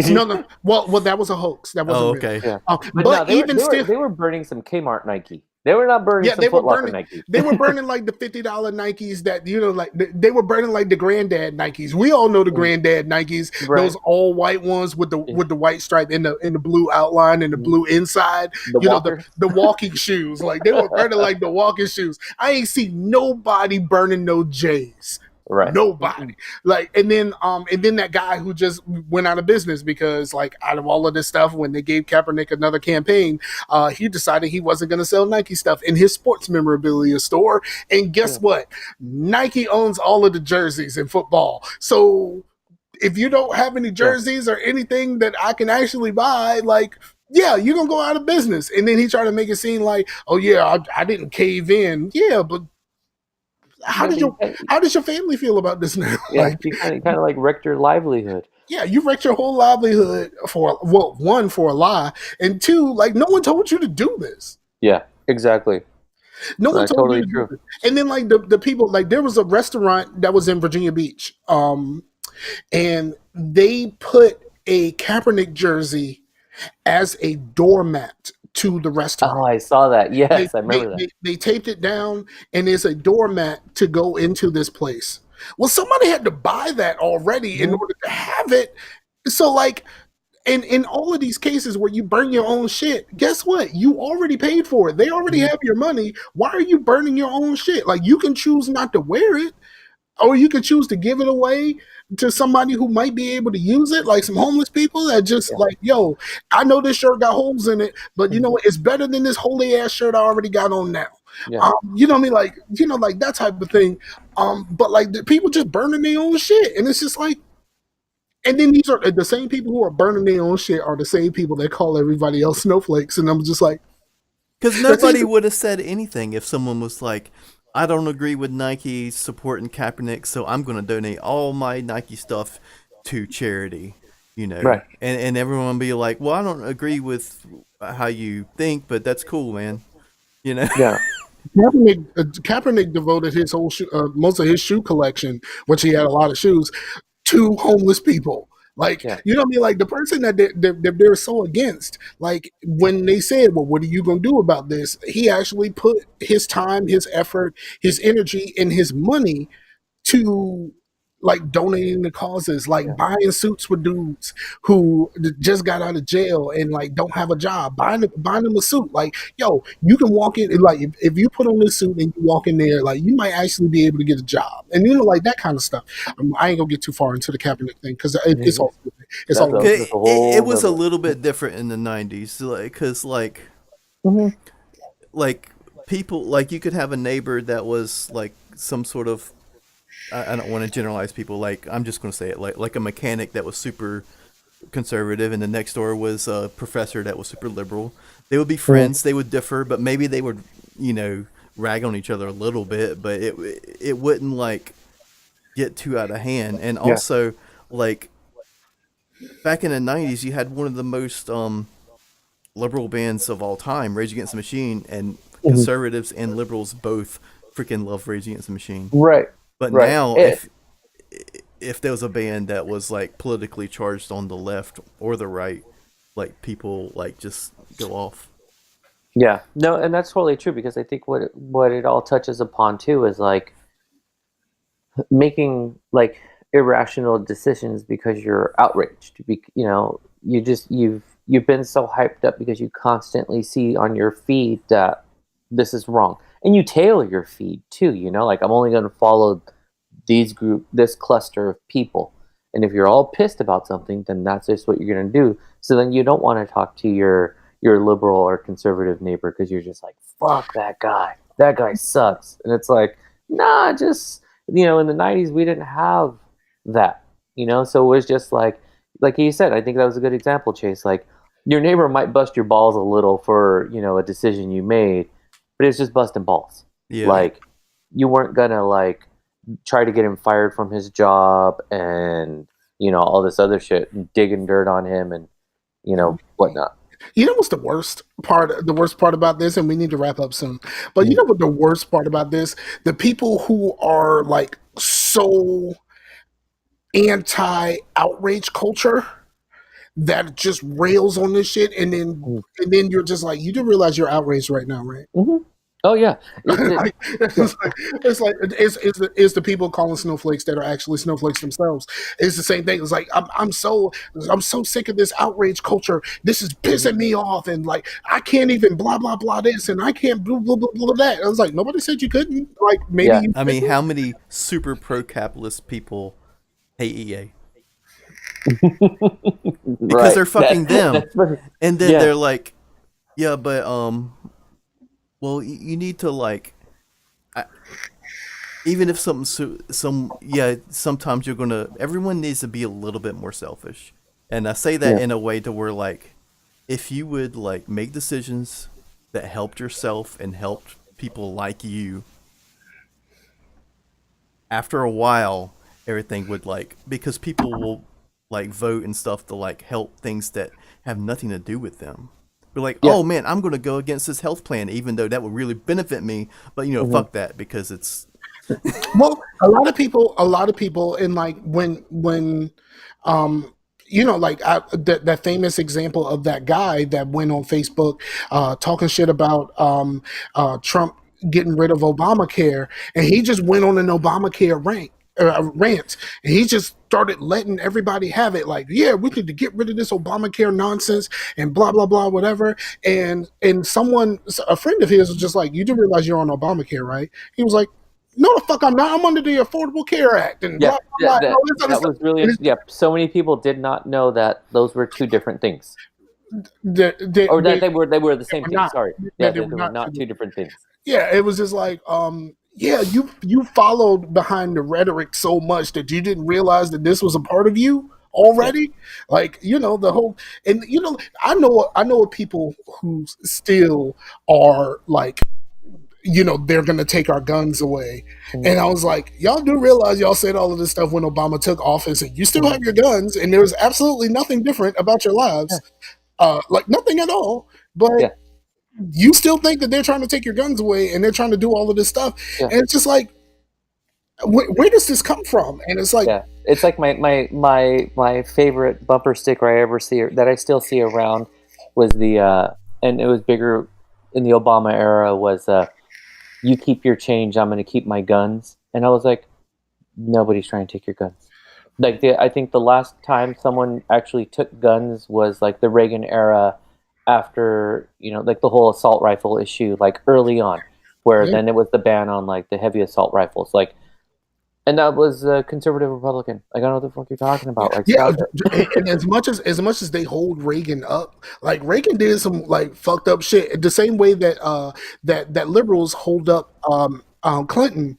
No. Well, that was a hoax. That wasn't real. Okay. Yeah. But they were burning some Kmart Nike. They were not burning some Foot Locker Nikes. They were burning like the $50 Nikes that, like they were burning like the granddad Nikes. We all know the granddad Nikes, right. Those all white ones with the white stripe in the blue outline and the blue inside. The walking shoes. Like they were burning like the walking shoes. I ain't seen nobody burning no J's. Right. Nobody. Like, and then that guy who just went out of business because, like, out of all of this stuff, when they gave Kaepernick another campaign, he decided he wasn't going to sell Nike stuff in his sports memorabilia store. And guess what? Nike owns all of the jerseys in football. So if you don't have any jerseys or anything that I can actually buy, like, yeah, you're going to go out of business. And then he tried to make it seem like, oh, yeah, I didn't cave in. Yeah, but how did your family feel about this now? Yeah, like, you kind of like wrecked your livelihood. Yeah, you wrecked your whole livelihood one, for a lie, and two, like, no one told you to do this. Yeah, exactly. No one told you to do this. And then, like, the people, like, there was a restaurant that was in Virginia Beach, and they put a Kaepernick jersey as a doormat to the restaurant. Oh, I saw that. Yes, I remember that. They taped it down, and there's a doormat to go into this place. Well, somebody had to buy that already in order to have it. So, like, in all of these cases where you burn your own shit, guess what? You already paid for it. They already have your money. Why are you burning your own shit? Like, you can choose not to wear it, or you can choose to give it away to somebody who might be able to use it, like some homeless people that just like, yo, I know this shirt got holes in it, but you know what? It's better than this holy ass shirt I already got on now. Yeah. You know what I mean? Like, like that type of thing. But like the people just burning their own shit. And it's just like, and then these are the same people who are burning their own shit are the same people that call everybody else snowflakes. And I'm just like, because nobody would have said anything if someone was like, I don't agree with Nike supporting Kaepernick, so I'm going to donate all my Nike stuff to charity, Right. And everyone will be like, well, I don't agree with how you think, but that's cool, man. Yeah. Kaepernick devoted his whole most of his shoe collection, which he had a lot of shoes, to homeless people. Like, you know what I mean? Like, the person that they're so against, like, when they said, well, what are you going to do about this? He actually put his time, his effort, his energy, and his money to, like, donating to causes, like buying suits for dudes who just got out of jail and, like, don't have a job, buying them a suit. Like, yo, you can walk in, like, if you put on this suit and you walk in there, like, you might actually be able to get a job. And, like, that kind of stuff. I ain't going to get too far into the Kaepernick thing because it's all stupid. It was a little bit different in the 90s, like, because, like, like, people, like, you could have a neighbor that was, like, some sort of, I don't want to generalize people, like, I'm just going to say it, like a mechanic that was super conservative, and the next door was a professor that was super liberal. They would be friends, they would differ, but maybe they would, rag on each other a little bit, but it wouldn't, like, get too out of hand. And also, like, back in the 90s, you had one of the most liberal bands of all time, Rage Against the Machine, and conservatives and liberals both freaking love Rage Against the Machine. Right. But now, if there was a band that was, like, politically charged on the left or the right, like, people, like, just go off. Yeah. No, and that's totally true, because I think what it all touches upon, too, is, like, making, like, irrational decisions because you're outraged. You've been so hyped up because you constantly see on your feed that this is wrong. And you tailor your feed too, like, I'm only going to follow this cluster of people. And if you're all pissed about something, then that's just what you're going to do. So then you don't want to talk to your liberal or conservative neighbor because you're just like, fuck that guy. That guy sucks. And it's like, nah, just, in the 90s, we didn't have that, So it was just like you said, I think that was a good example, Chase. Like, your neighbor might bust your balls a little for, a decision you made, but it's just busting balls. Yeah. Like, you weren't gonna, like, try to get him fired from his job and, all this other shit, and digging dirt on him and, whatnot. You know what's the worst part about this, and we need to wrap up soon, but you know what the worst part about this? The people who are, like, so anti-outrage culture, that just rails on this shit, and then you're just like, you do realize you're outraged right now, right? Mm-hmm. Oh yeah, it's the people calling snowflakes that are actually snowflakes themselves. It's the same thing. It's like I'm so sick of this outrage culture. This is pissing me off, and like I can't even blah blah blah this, and I can't blah blah blah, blah that. I was like, nobody said you couldn't. Like maybe. Yeah. I mean, how many super pro-capitalist people hate EA? Because they're fucking them, and then they're like, yeah, but well, you need to like, even if sometimes you're gonna. Everyone needs to be a little bit more selfish, and I say that in a way to where like, if you would like make decisions that helped yourself and helped people like you, after a while, everything would like, because people will like vote and stuff to like help things that have nothing to do with them. Be like, oh man, I'm going to go against this health plan, even though that would really benefit me. But fuck that, because it's. Well, a lot of people, and like when like that famous example of that guy that went on Facebook talking shit about Trump getting rid of Obamacare, and he just went on an Obamacare rant, and he just started letting everybody have it, like, yeah, we need to get rid of this Obamacare nonsense and blah blah blah whatever. And a friend of his was just like, you do realize you're on Obamacare, right? He was like, no, the fuck I'm not. I'm under the Affordable Care Act and blah blah blah. That was really so many people did not know that those were two different things. They were the same thing. Sorry, they were not two different things. Yeah, it was just like, yeah, you followed behind the rhetoric so much that you didn't realize that this was a part of you already. Like, the whole, and I know of people who still are like, they're gonna take our guns away. And I was like, y'all do realize y'all said all of this stuff when Obama took office, and you still have your guns, and there's absolutely nothing different about your lives, like nothing at all. But you still think that they're trying to take your guns away, and they're trying to do all of this stuff, and it's just like, where does this come from? And it's like, it's like my favorite bumper sticker I ever see, that I still see around, was the and it was bigger in the Obama era, was you keep your change, I'm going to keep my guns. And I was like, nobody's trying to take your guns. Like, I think the last time someone actually took guns was like the Reagan era, after, like the whole assault rifle issue, like early on, where then it was the ban on like the heavy assault rifles. Like, and that was a conservative Republican. Like, I don't know what the fuck you're talking about. Like, and as much as they hold Reagan up, like Reagan did some like fucked up shit. The same way that that liberals hold up Clinton.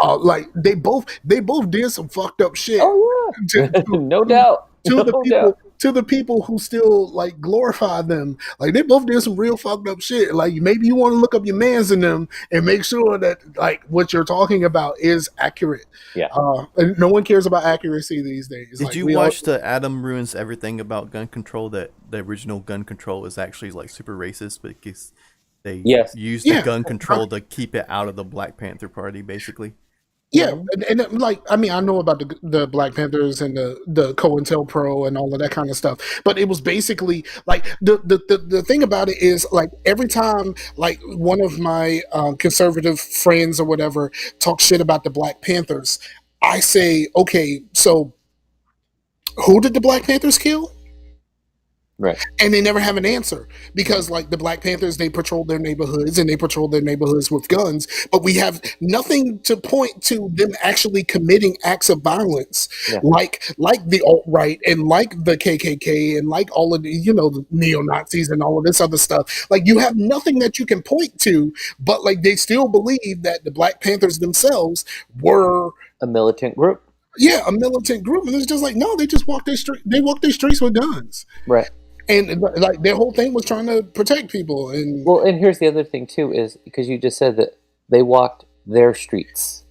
Like they both did some fucked up shit. Oh yeah, no doubt. To the people who still like glorify them, like they both did some real fucked up shit. Like maybe you want to look up your mans in them and make sure that like what you're talking about is accurate. Yeah. And no one cares about accuracy these days. Did you watch the Adam Ruins Everything about gun control? That the original gun control is actually like super racist because they used the gun control to keep it out of the Black Panther Party, basically. Yeah, and like, I mean, I know about the Black Panthers and the COINTELPRO and all of that kind of stuff, but it was basically like the thing about it is like every time like one of my conservative friends or whatever talk shit about the Black Panthers, I say, okay, so who did the Black Panthers kill? Right. And they never have an answer because, like, the Black Panthers, they patrol their neighborhoods with guns, but we have nothing to point to them actually committing acts of violence, like the alt-right and like the KKK and like all of the, the neo-Nazis and all of this other stuff. Like, you have nothing that you can point to, but like they still believe that the Black Panthers themselves were a militant group. Yeah, a militant group, and it's just like, no, they just walk their street. They walk their streets with guns, right? And like their whole thing was trying to protect people. And well, and here's the other thing too, is because you just said that they walked their streets.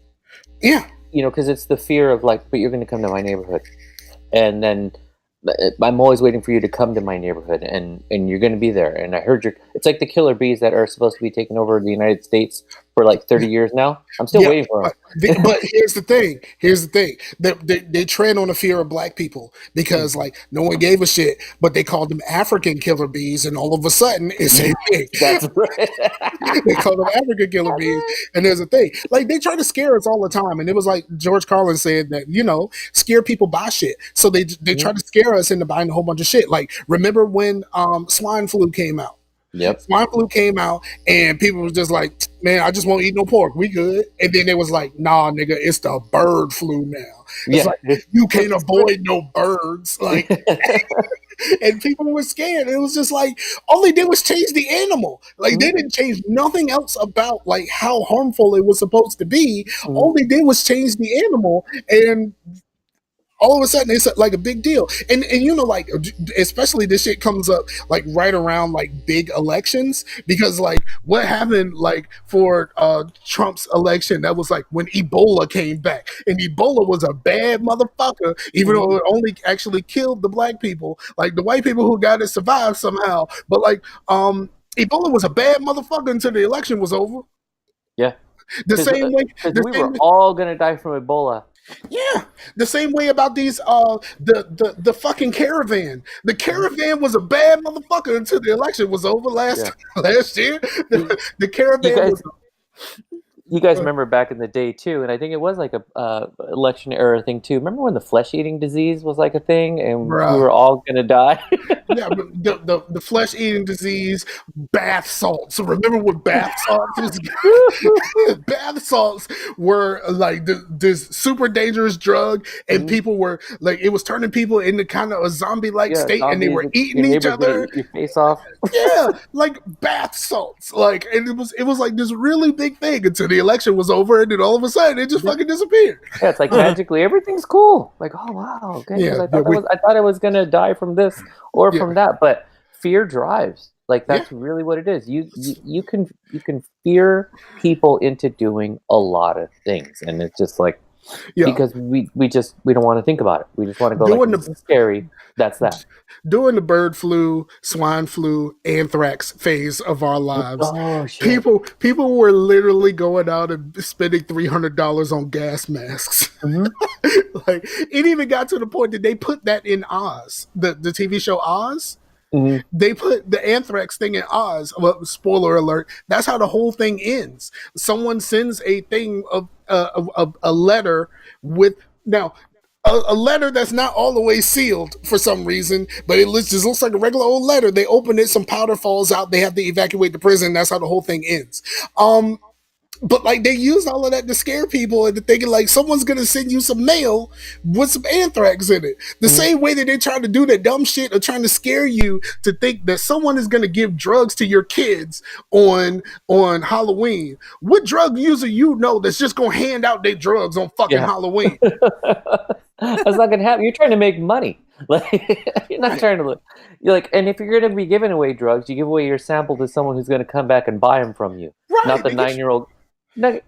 Yeah, because it's the fear of like, but you're going to come to my neighborhood, and then I'm always waiting for you to come to my neighborhood, and you're going to be there. And I heard It's like the killer bees that are supposed to be taking over the United States for like 30 years now. I'm still waiting for them. But here's the thing. They tread on the fear of black people because like no one gave a shit, but they called them African killer bees, and all of a sudden it's a thing. That's right. They call them African killer bees, and there's a thing. Like they try to scare us all the time, and it was like George Carlin said that scare people buy shit. So they try to scare us into buying a whole bunch of shit. Like remember when swine flu came out? Yep. Swine flu came out, and people was just like, "Man, I just won't eat no pork. We good." And then it was like, "Nah, nigga, it's the bird flu now." It's like you can't avoid no birds, like. And people were scared. It was just like all they did was change the animal. Like they didn't change nothing else about like how harmful it was supposed to be. All they did was change the animal, and all of a sudden it's like a big deal. And like especially this shit comes up like right around like big elections, because like what happened like for Trump's election, that was like when Ebola came back, and Ebola was a bad motherfucker, even though it only actually killed the black people. Like the white people who got it survived somehow, but like Ebola was a bad motherfucker until the election was over. Yeah. The same way we were all gonna die from Ebola. Yeah, the same way about these the fucking caravan. The caravan was a bad motherfucker until the election was over last year. The caravan was. You guys remember back in the day too, and I think it was like a election era thing too. Remember when the flesh-eating disease was like a thing, and we were all gonna die? Yeah, but the flesh-eating disease, bath salts. So remember what bath salts was? Bath salts were like this super dangerous drug, and people were like, it was turning people into kind of a zombie-like state, and they were eating each other. Your face off. Yeah, like bath salts. Like, and it was like this really big thing until the election was over, and then all of a sudden it just fucking disappeared. Yeah, it's like magically everything's cool. Like, oh wow, okay. Yeah, I thought I was gonna die from this or from that, but fear drives. Like that's really what it is. You can fear people into doing a lot of things, and it's just like because we don't want to think about it. We just want to go like, this is scary. That's that. During the bird flu, swine flu, anthrax phase of our lives, people were literally going out and spending $300 on gas masks. Like it even got to the point that they put that in Oz, the TV show Oz. They put the anthrax thing in Oz. Well, spoiler alert. That's how the whole thing ends. Someone sends a thing of a letter with a letter that's not all the way sealed for some reason, but it just looks like a regular old letter. They open it, some powder falls out, they have to evacuate the prison. That's how the whole thing ends. But like they use all of that to scare people into thinking like someone's gonna send you some mail with some anthrax in it. The same way that they try to do that dumb shit of trying to scare you to think that someone is gonna give drugs to your kids on Halloween. What drug user that's just gonna hand out their drugs on fucking Halloween? That's not gonna happen. You're trying to make money. Like you're not trying to look. You're like, and if you're gonna be giving away drugs, you give away your sample to someone who's gonna come back and buy them from you, not the 9-year-old. Like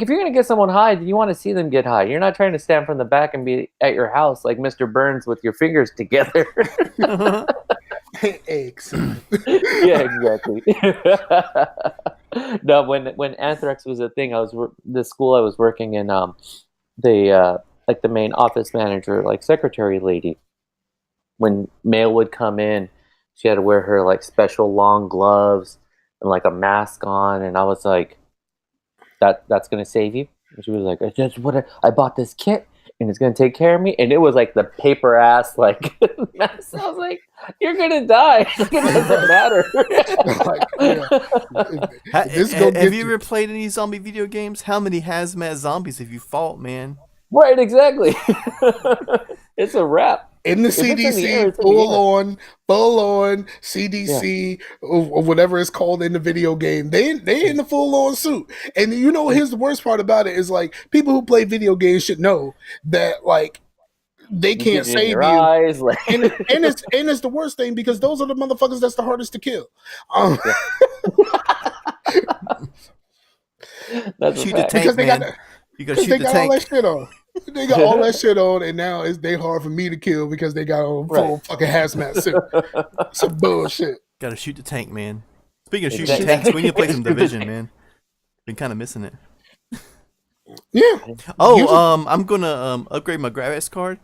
if you're gonna get someone high, you want to see them get high. You're not trying to stand from the back and be at your house like Mr. Burns with your fingers together. Excellent. Yeah, exactly. No, when anthrax was a thing, the school I was working in, the main office manager, like secretary lady, when mail would come in, she had to wear her like special long gloves and like a mask on, and I was like, that's gonna save you? And she was like, that's what I bought this kit and it's gonna take care of me. And it was like the paper ass like mask. I was like, you're gonna die. It doesn't matter. Have you ever played any zombie video games? How many hazmat zombies have you fought, man? Right, exactly. It's a wrap. In the CDC, full on CDC or whatever it's called in the video game. They in the full on suit. And here's the worst part about it is like people who play video games should know that like they can't save you. Eyes, like... and it's the worst thing because those are the motherfuckers that's the hardest to kill. That's shoot the tank, man. You gotta shoot the tank. All that shit on. They got all that shit on, and now they hard for me to kill because they got on full fucking hazmat suit. Some bullshit. Gotta shoot the tank, man. Speaking of shooting tanks, we need to play some Division, man. Been kind of missing it. Yeah. Oh, I'm gonna upgrade my graphics card,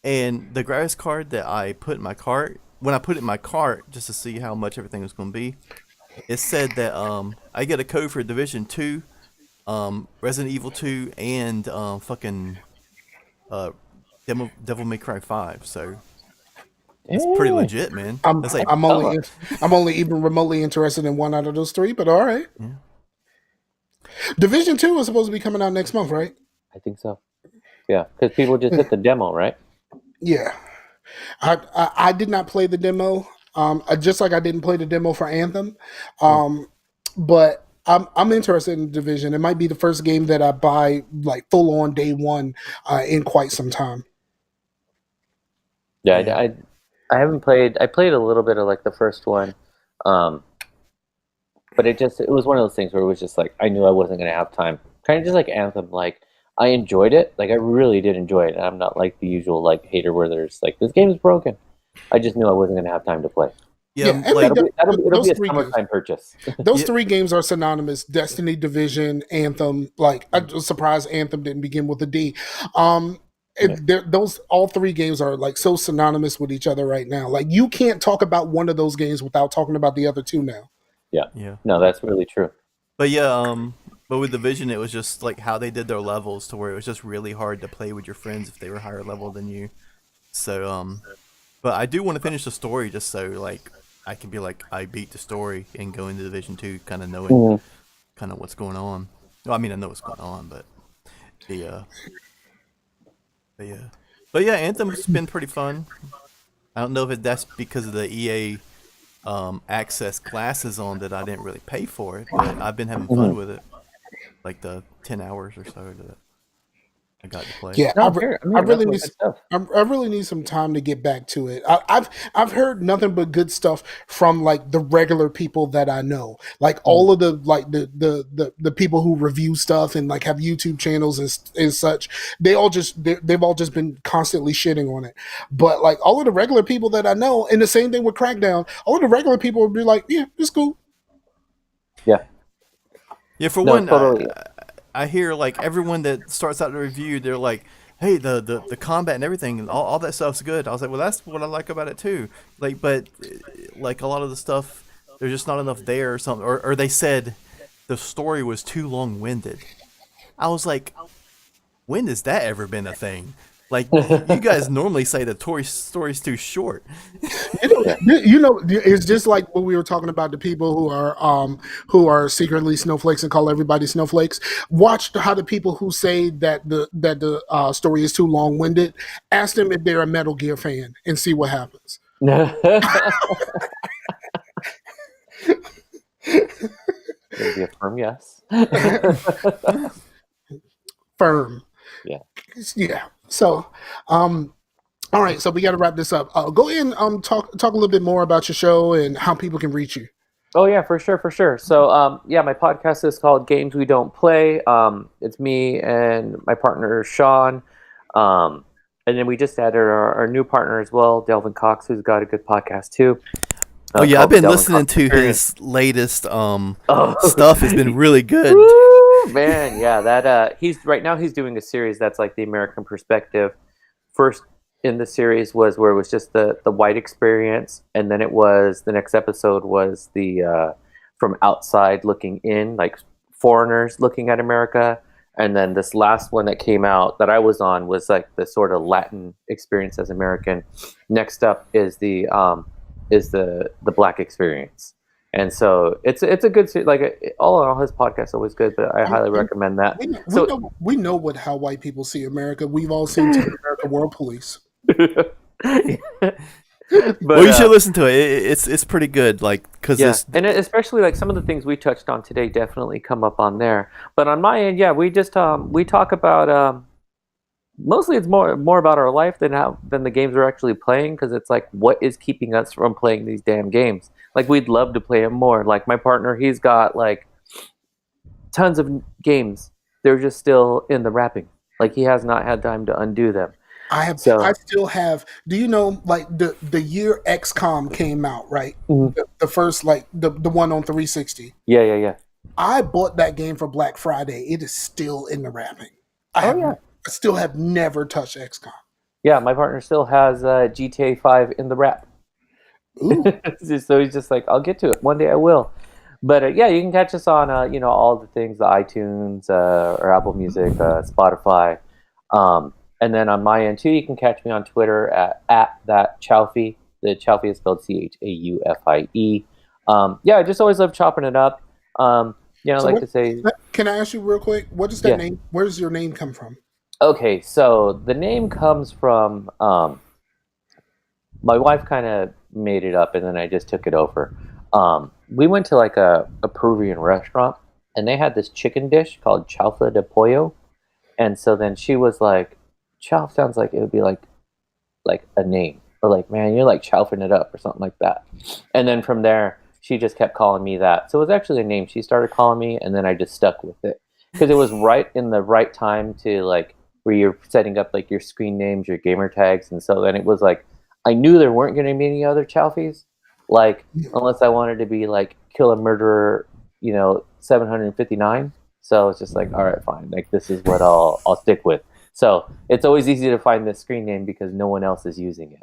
and the graphics card that I put in my cart, when I put it in my cart just to see how much everything was gonna be, it said that I get a code for Division 2, Resident Evil 2, and fucking Devil May Cry 5. So it's pretty legit, man. I'm only even remotely interested in one out of those three, but all right. Yeah. Division 2 is supposed to be coming out next month, right? I think so. Yeah, because people just hit the demo, right? Yeah. I did not play the demo, just like I didn't play the demo for Anthem. But I'm interested in Division. It might be the first game that I buy like full on day one in quite some time. Yeah, I haven't played. I played a little bit of like the first one, but it was one of those things where it was just like I knew I wasn't going to have time. Kind of just like Anthem. Like I enjoyed it. Like I really did enjoy it. And I'm not like the usual like hater where there's like this game is broken. I just knew I wasn't going to have time to play. Yeah, it'll be a summertime purchase. Those three games are synonymous: Destiny, Division, Anthem. Like I'm surprised Anthem didn't begin with a D. Those all three games are like so synonymous with each other right now. Like you can't talk about one of those games without talking about the other two now. Yeah. No, that's really true. But yeah, but with Division, it was just like how they did their levels to where it was just really hard to play with your friends if they were higher level than you. So, but I do want to finish the story just so like I can be like I beat the story and go into Division 2, kind of knowing kind of what's going on. Well, I mean I know what's going on, but But yeah, Anthem's been pretty fun. I don't know if that's because of the EA access classes on that I didn't really pay for it, but I've been having fun with it. Like the 10 hours or so that I got to play. Yeah, I really need some time to get back to it. I've heard nothing but good stuff from like the regular people that I know, like all of the like the people who review stuff and like have YouTube channels and such. They've all just been constantly shitting on it. But like all of the regular people that I know, and the same thing with Crackdown, all of the regular people would be like, yeah, it's cool. Yeah, for one, totally. I hear like everyone that starts out the review, they're like, "Hey, the combat and everything, and all that stuff's good." I was like, "Well, that's what I like about it too." Like, but like a lot of the stuff, there's just not enough there or something. Or they said the story was too long-winded. I was like, when has that ever been a thing? Like, you guys normally say the story's too short. It's just like when we were talking about the people who are secretly snowflakes and call everybody snowflakes. Watch how the people who say that the story is too long-winded, ask them if they're a Metal Gear fan and see what happens. It'll be a firm yes. Firm. Yeah. So, all right. So we got to wrap this up. Go ahead and talk a little bit more about your show and how people can reach you. Oh yeah, for sure. So, my podcast is called Games We Don't Play. It's me and my partner Sean, and then we just added our new partner as well, Delvin Cox, who's got a good podcast too. I've been listening to his latest stuff. It's been really good. Woo, man, yeah, that he's doing a series that's like the American perspective. First in the series was where it was just the white experience, and then the next episode was the from outside looking in, like foreigners looking at America, and then this last one that came out that I was on was like the sort of Latin experience as American. Next up is the Black experience. And so it's a good series. Like all in all, his podcast is always good, but I highly recommend that. We know how white people see America. We've all seen America World Police. But, well, you should listen to it. It's pretty good. Like and especially like some of the things we touched on today definitely come up on there. But on my end, we just we talk about mostly it's more about our life than the games we're actually playing, because it's like what is keeping us from playing these damn games. Like we'd love to play them more. Like my partner, he's got like tons of games. They're just still in the wrapping. Like he has not had time to undo them. I still have. Do you know, like the year XCOM came out, right? Mm-hmm. The first, like the one on 360. Yeah. I bought that game for Black Friday. It is still in the wrapping. I still have never touched XCOM. Yeah, my partner still has GTA 5 in the wrap. So he's just like, I'll get to it one day. I will. But yeah, you can catch us on all the things, the iTunes or Apple Music, Spotify, and then on my end too, you can catch me on Twitter at that Chaufie. The Chaufie is spelled CHAUFIE. I just always love chopping it up. To say. Can I ask you real quick? What is that name? Where does your name come from? Okay, so the name comes from my wife kind of made it up, and then I just took it over. We went to like a Peruvian restaurant, and they had this chicken dish called chaufa de pollo, and so then she was like, "Chauf sounds like it would be like a name, or like, man, you're like chaufing it up or something like that." And then from there, she just kept calling me that. So it was actually a name she started calling me, and then I just stuck with it because it was right in the right time to like where you're setting up like your screen names, your gamer tags, and so then it was like I knew there weren't going to be any other Chaufies, like unless I wanted to be like Kill a Murderer, 759. So it's just like, all right, fine, like this is what I'll stick with. So it's always easy to find this screen name because no one else is using it.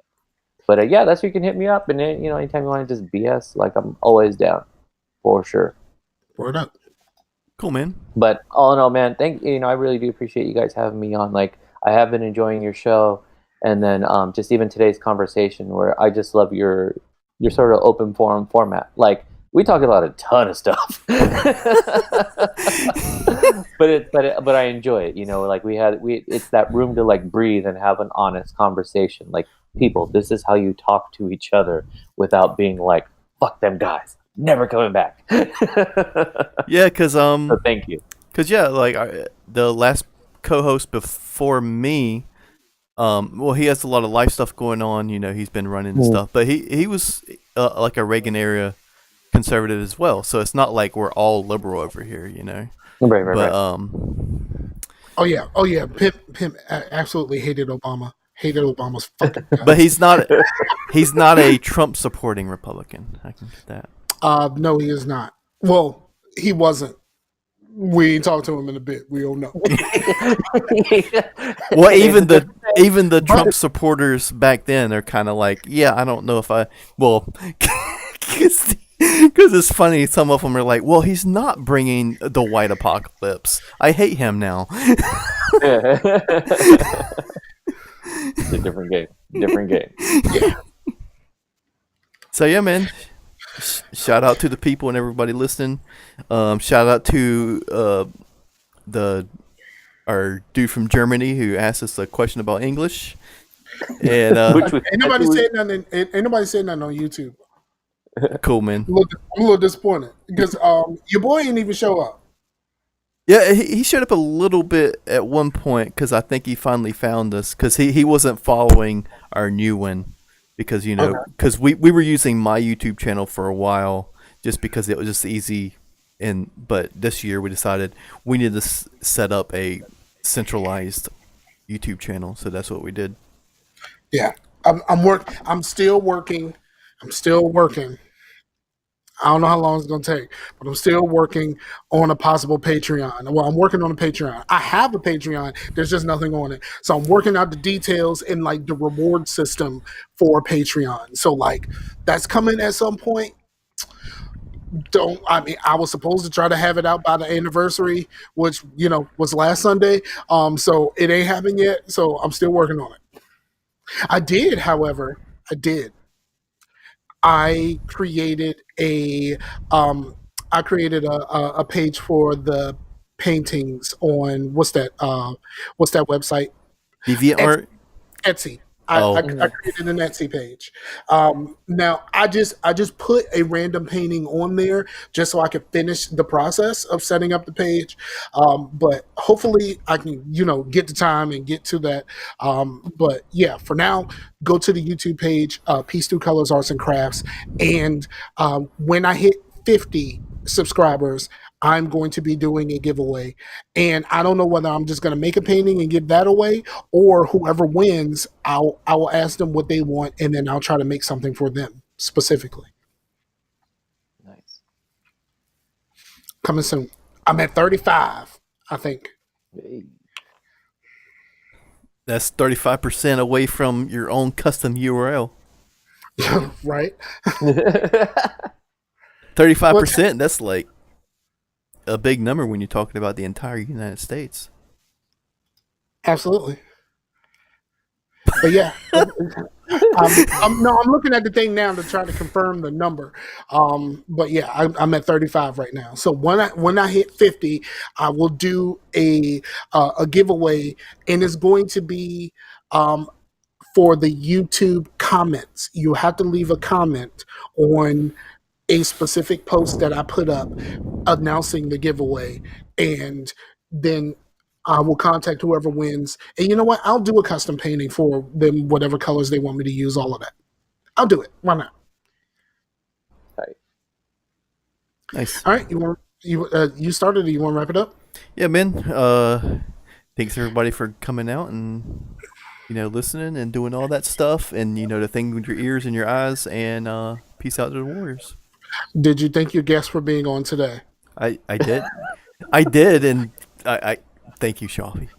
But that's where you can hit me up, and then anytime you want to just BS, like I'm always down, for sure. Word up. Cool, man. But all in all, man, thank you. I really do appreciate you guys having me on. Like I have been enjoying your show, and then just even today's conversation, where I just love your sort of open forum format. Like we talk about a ton of stuff, but I enjoy it. Like it's that room to like breathe and have an honest conversation. Like people, this is how you talk to each other without being like, "Fuck them guys, never coming back." Yeah, because So thank you. Because like the last co-host before me, he has a lot of life stuff going on. He's been running and stuff, but he was like a Reagan era conservative as well. So it's not like we're all liberal over here, Right. But oh yeah, Pimp absolutely hated Obama. Hated Obama's fucking guts. But he's not a Trump supporting Republican. I can get that. No, he is not. Well, he wasn't. We ain't talked to him in a bit. We don't know. Well, even the Trump supporters back then, they're kind of like, yeah, I don't know if because it's funny. Some of them are like, well, he's not bringing the white apocalypse. I hate him now. It's a different game. Yeah. So yeah, man. Shout out to the people and everybody listening. Shout out to our dude from Germany who asked us a question about English. And ain't nobody saying nothing on YouTube. Cool, man. I'm a little disappointed because your boy didn't even show up. Yeah, he showed up a little bit at one point because I think he finally found us because he wasn't following our new one. Because because we were using my YouTube channel for a while just because it was just easy, but this year we decided we need to set up a centralized YouTube channel, so that's what we did. Yeah, I'm still working. I don't know how long it's going to take, but I'm still working on a possible Patreon. Well, I'm working on a Patreon. I have a Patreon. There's just nothing on it. So I'm working out the details and like the reward system for Patreon. So like that's coming at some point. I was supposed to try to have it out by the anniversary, which, was last Sunday. So it ain't happened yet. So I'm still working on it. I created a page for the paintings on what's that website? DeviantArt? Etsy. I created an Etsy page. Now I just put a random painting on there just so I could finish the process of setting up the page. But hopefully I can, get the time and get to that. But yeah, for now, go to the YouTube page, Peace Through Colors Arts and Crafts. And when I hit 50 subscribers, I'm going to be doing a giveaway. And I don't know whether I'm just going to make a painting and give that away, or whoever wins, I will ask them what they want, and then I'll try to make something for them specifically. Nice. Coming soon. I'm at 35, I think. Hey. That's 35% away from your own custom URL. Right? 35%, that's like a big number when you're talking about the entire United States. Absolutely. But yeah, I'm looking at the thing now to try to confirm the number. But yeah, I'm at 35 right now. So when I hit 50, I will do a giveaway, and it's going to be for the YouTube comments. You have to leave a comment on a specific post that I put up announcing the giveaway, and then I will contact whoever wins. And you know what? I'll do a custom painting for them, whatever colors they want me to use, all of that. I'll do it. Why not? All right. Nice. All right. You started it. You want to wrap it up? Yeah, man. Thanks everybody for coming out and listening and doing all that stuff, and the thing with your ears and your eyes, and peace out to the Warriors. Did you thank your guests for being on today? I did. I did, and I thank you, Shafi.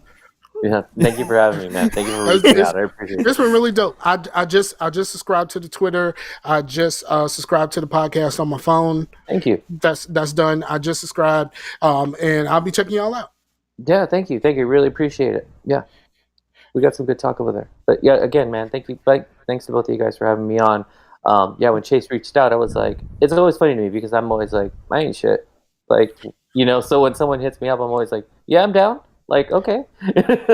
Yeah, thank you for having me, man. Thank you for reaching out. I appreciate it. It's been really dope. I just subscribed to the Twitter. I just subscribed to the podcast on my phone. Thank you. That's done. I just subscribed, and I'll be checking y'all out. Yeah, thank you. Really appreciate it. Yeah, we got some good talk over there. But yeah, again, man, thank you. Thanks to both of you guys for having me on. Yeah, when Chase reached out, I was like, it's always funny to me because I'm always like, I ain't shit. Like, so when someone hits me up, I'm always like, yeah, I'm down. Like, okay.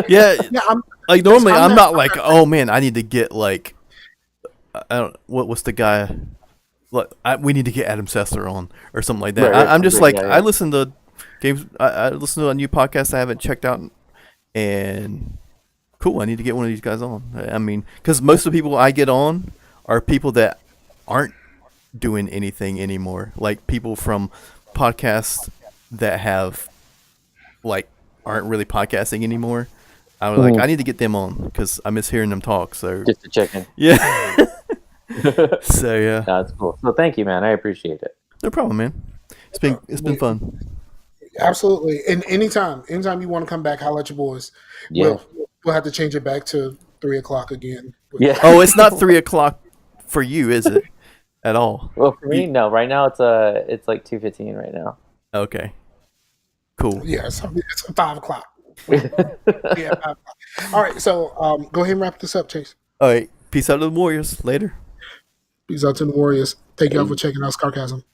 Yeah. Normally I'm not like, oh man, I need to get like, I don't, what's the guy? Like, we need to get Adam Sessler on or something like that. I'm just like, I listen to games. I listen to a new podcast I haven't checked out, and cool, I need to get one of these guys on. I mean, because most of the people I get on are people that aren't doing anything anymore. Like people from podcasts that have aren't really podcasting anymore. I was like, I need to get them on because I miss hearing them talk. So just to check in. Yeah. So yeah, that's cool. So thank you, man. I appreciate it. No problem, man. It's been fun. Absolutely. And anytime you want to come back, holla at your boys. Yeah. We'll have to change it back to 3:00 again. Yeah. Oh, it's not 3:00 for you, is it? At all? Well, for me, no. Right now, it's like 2:15 right now. Okay. Cool. Yeah, it's 5:00. Yeah, 5:00. All right, so go ahead and wrap this up, Chase. All right. Peace out to the Warriors. Later. Peace out to the Warriors. Thank y'all for checking out Scarcasm.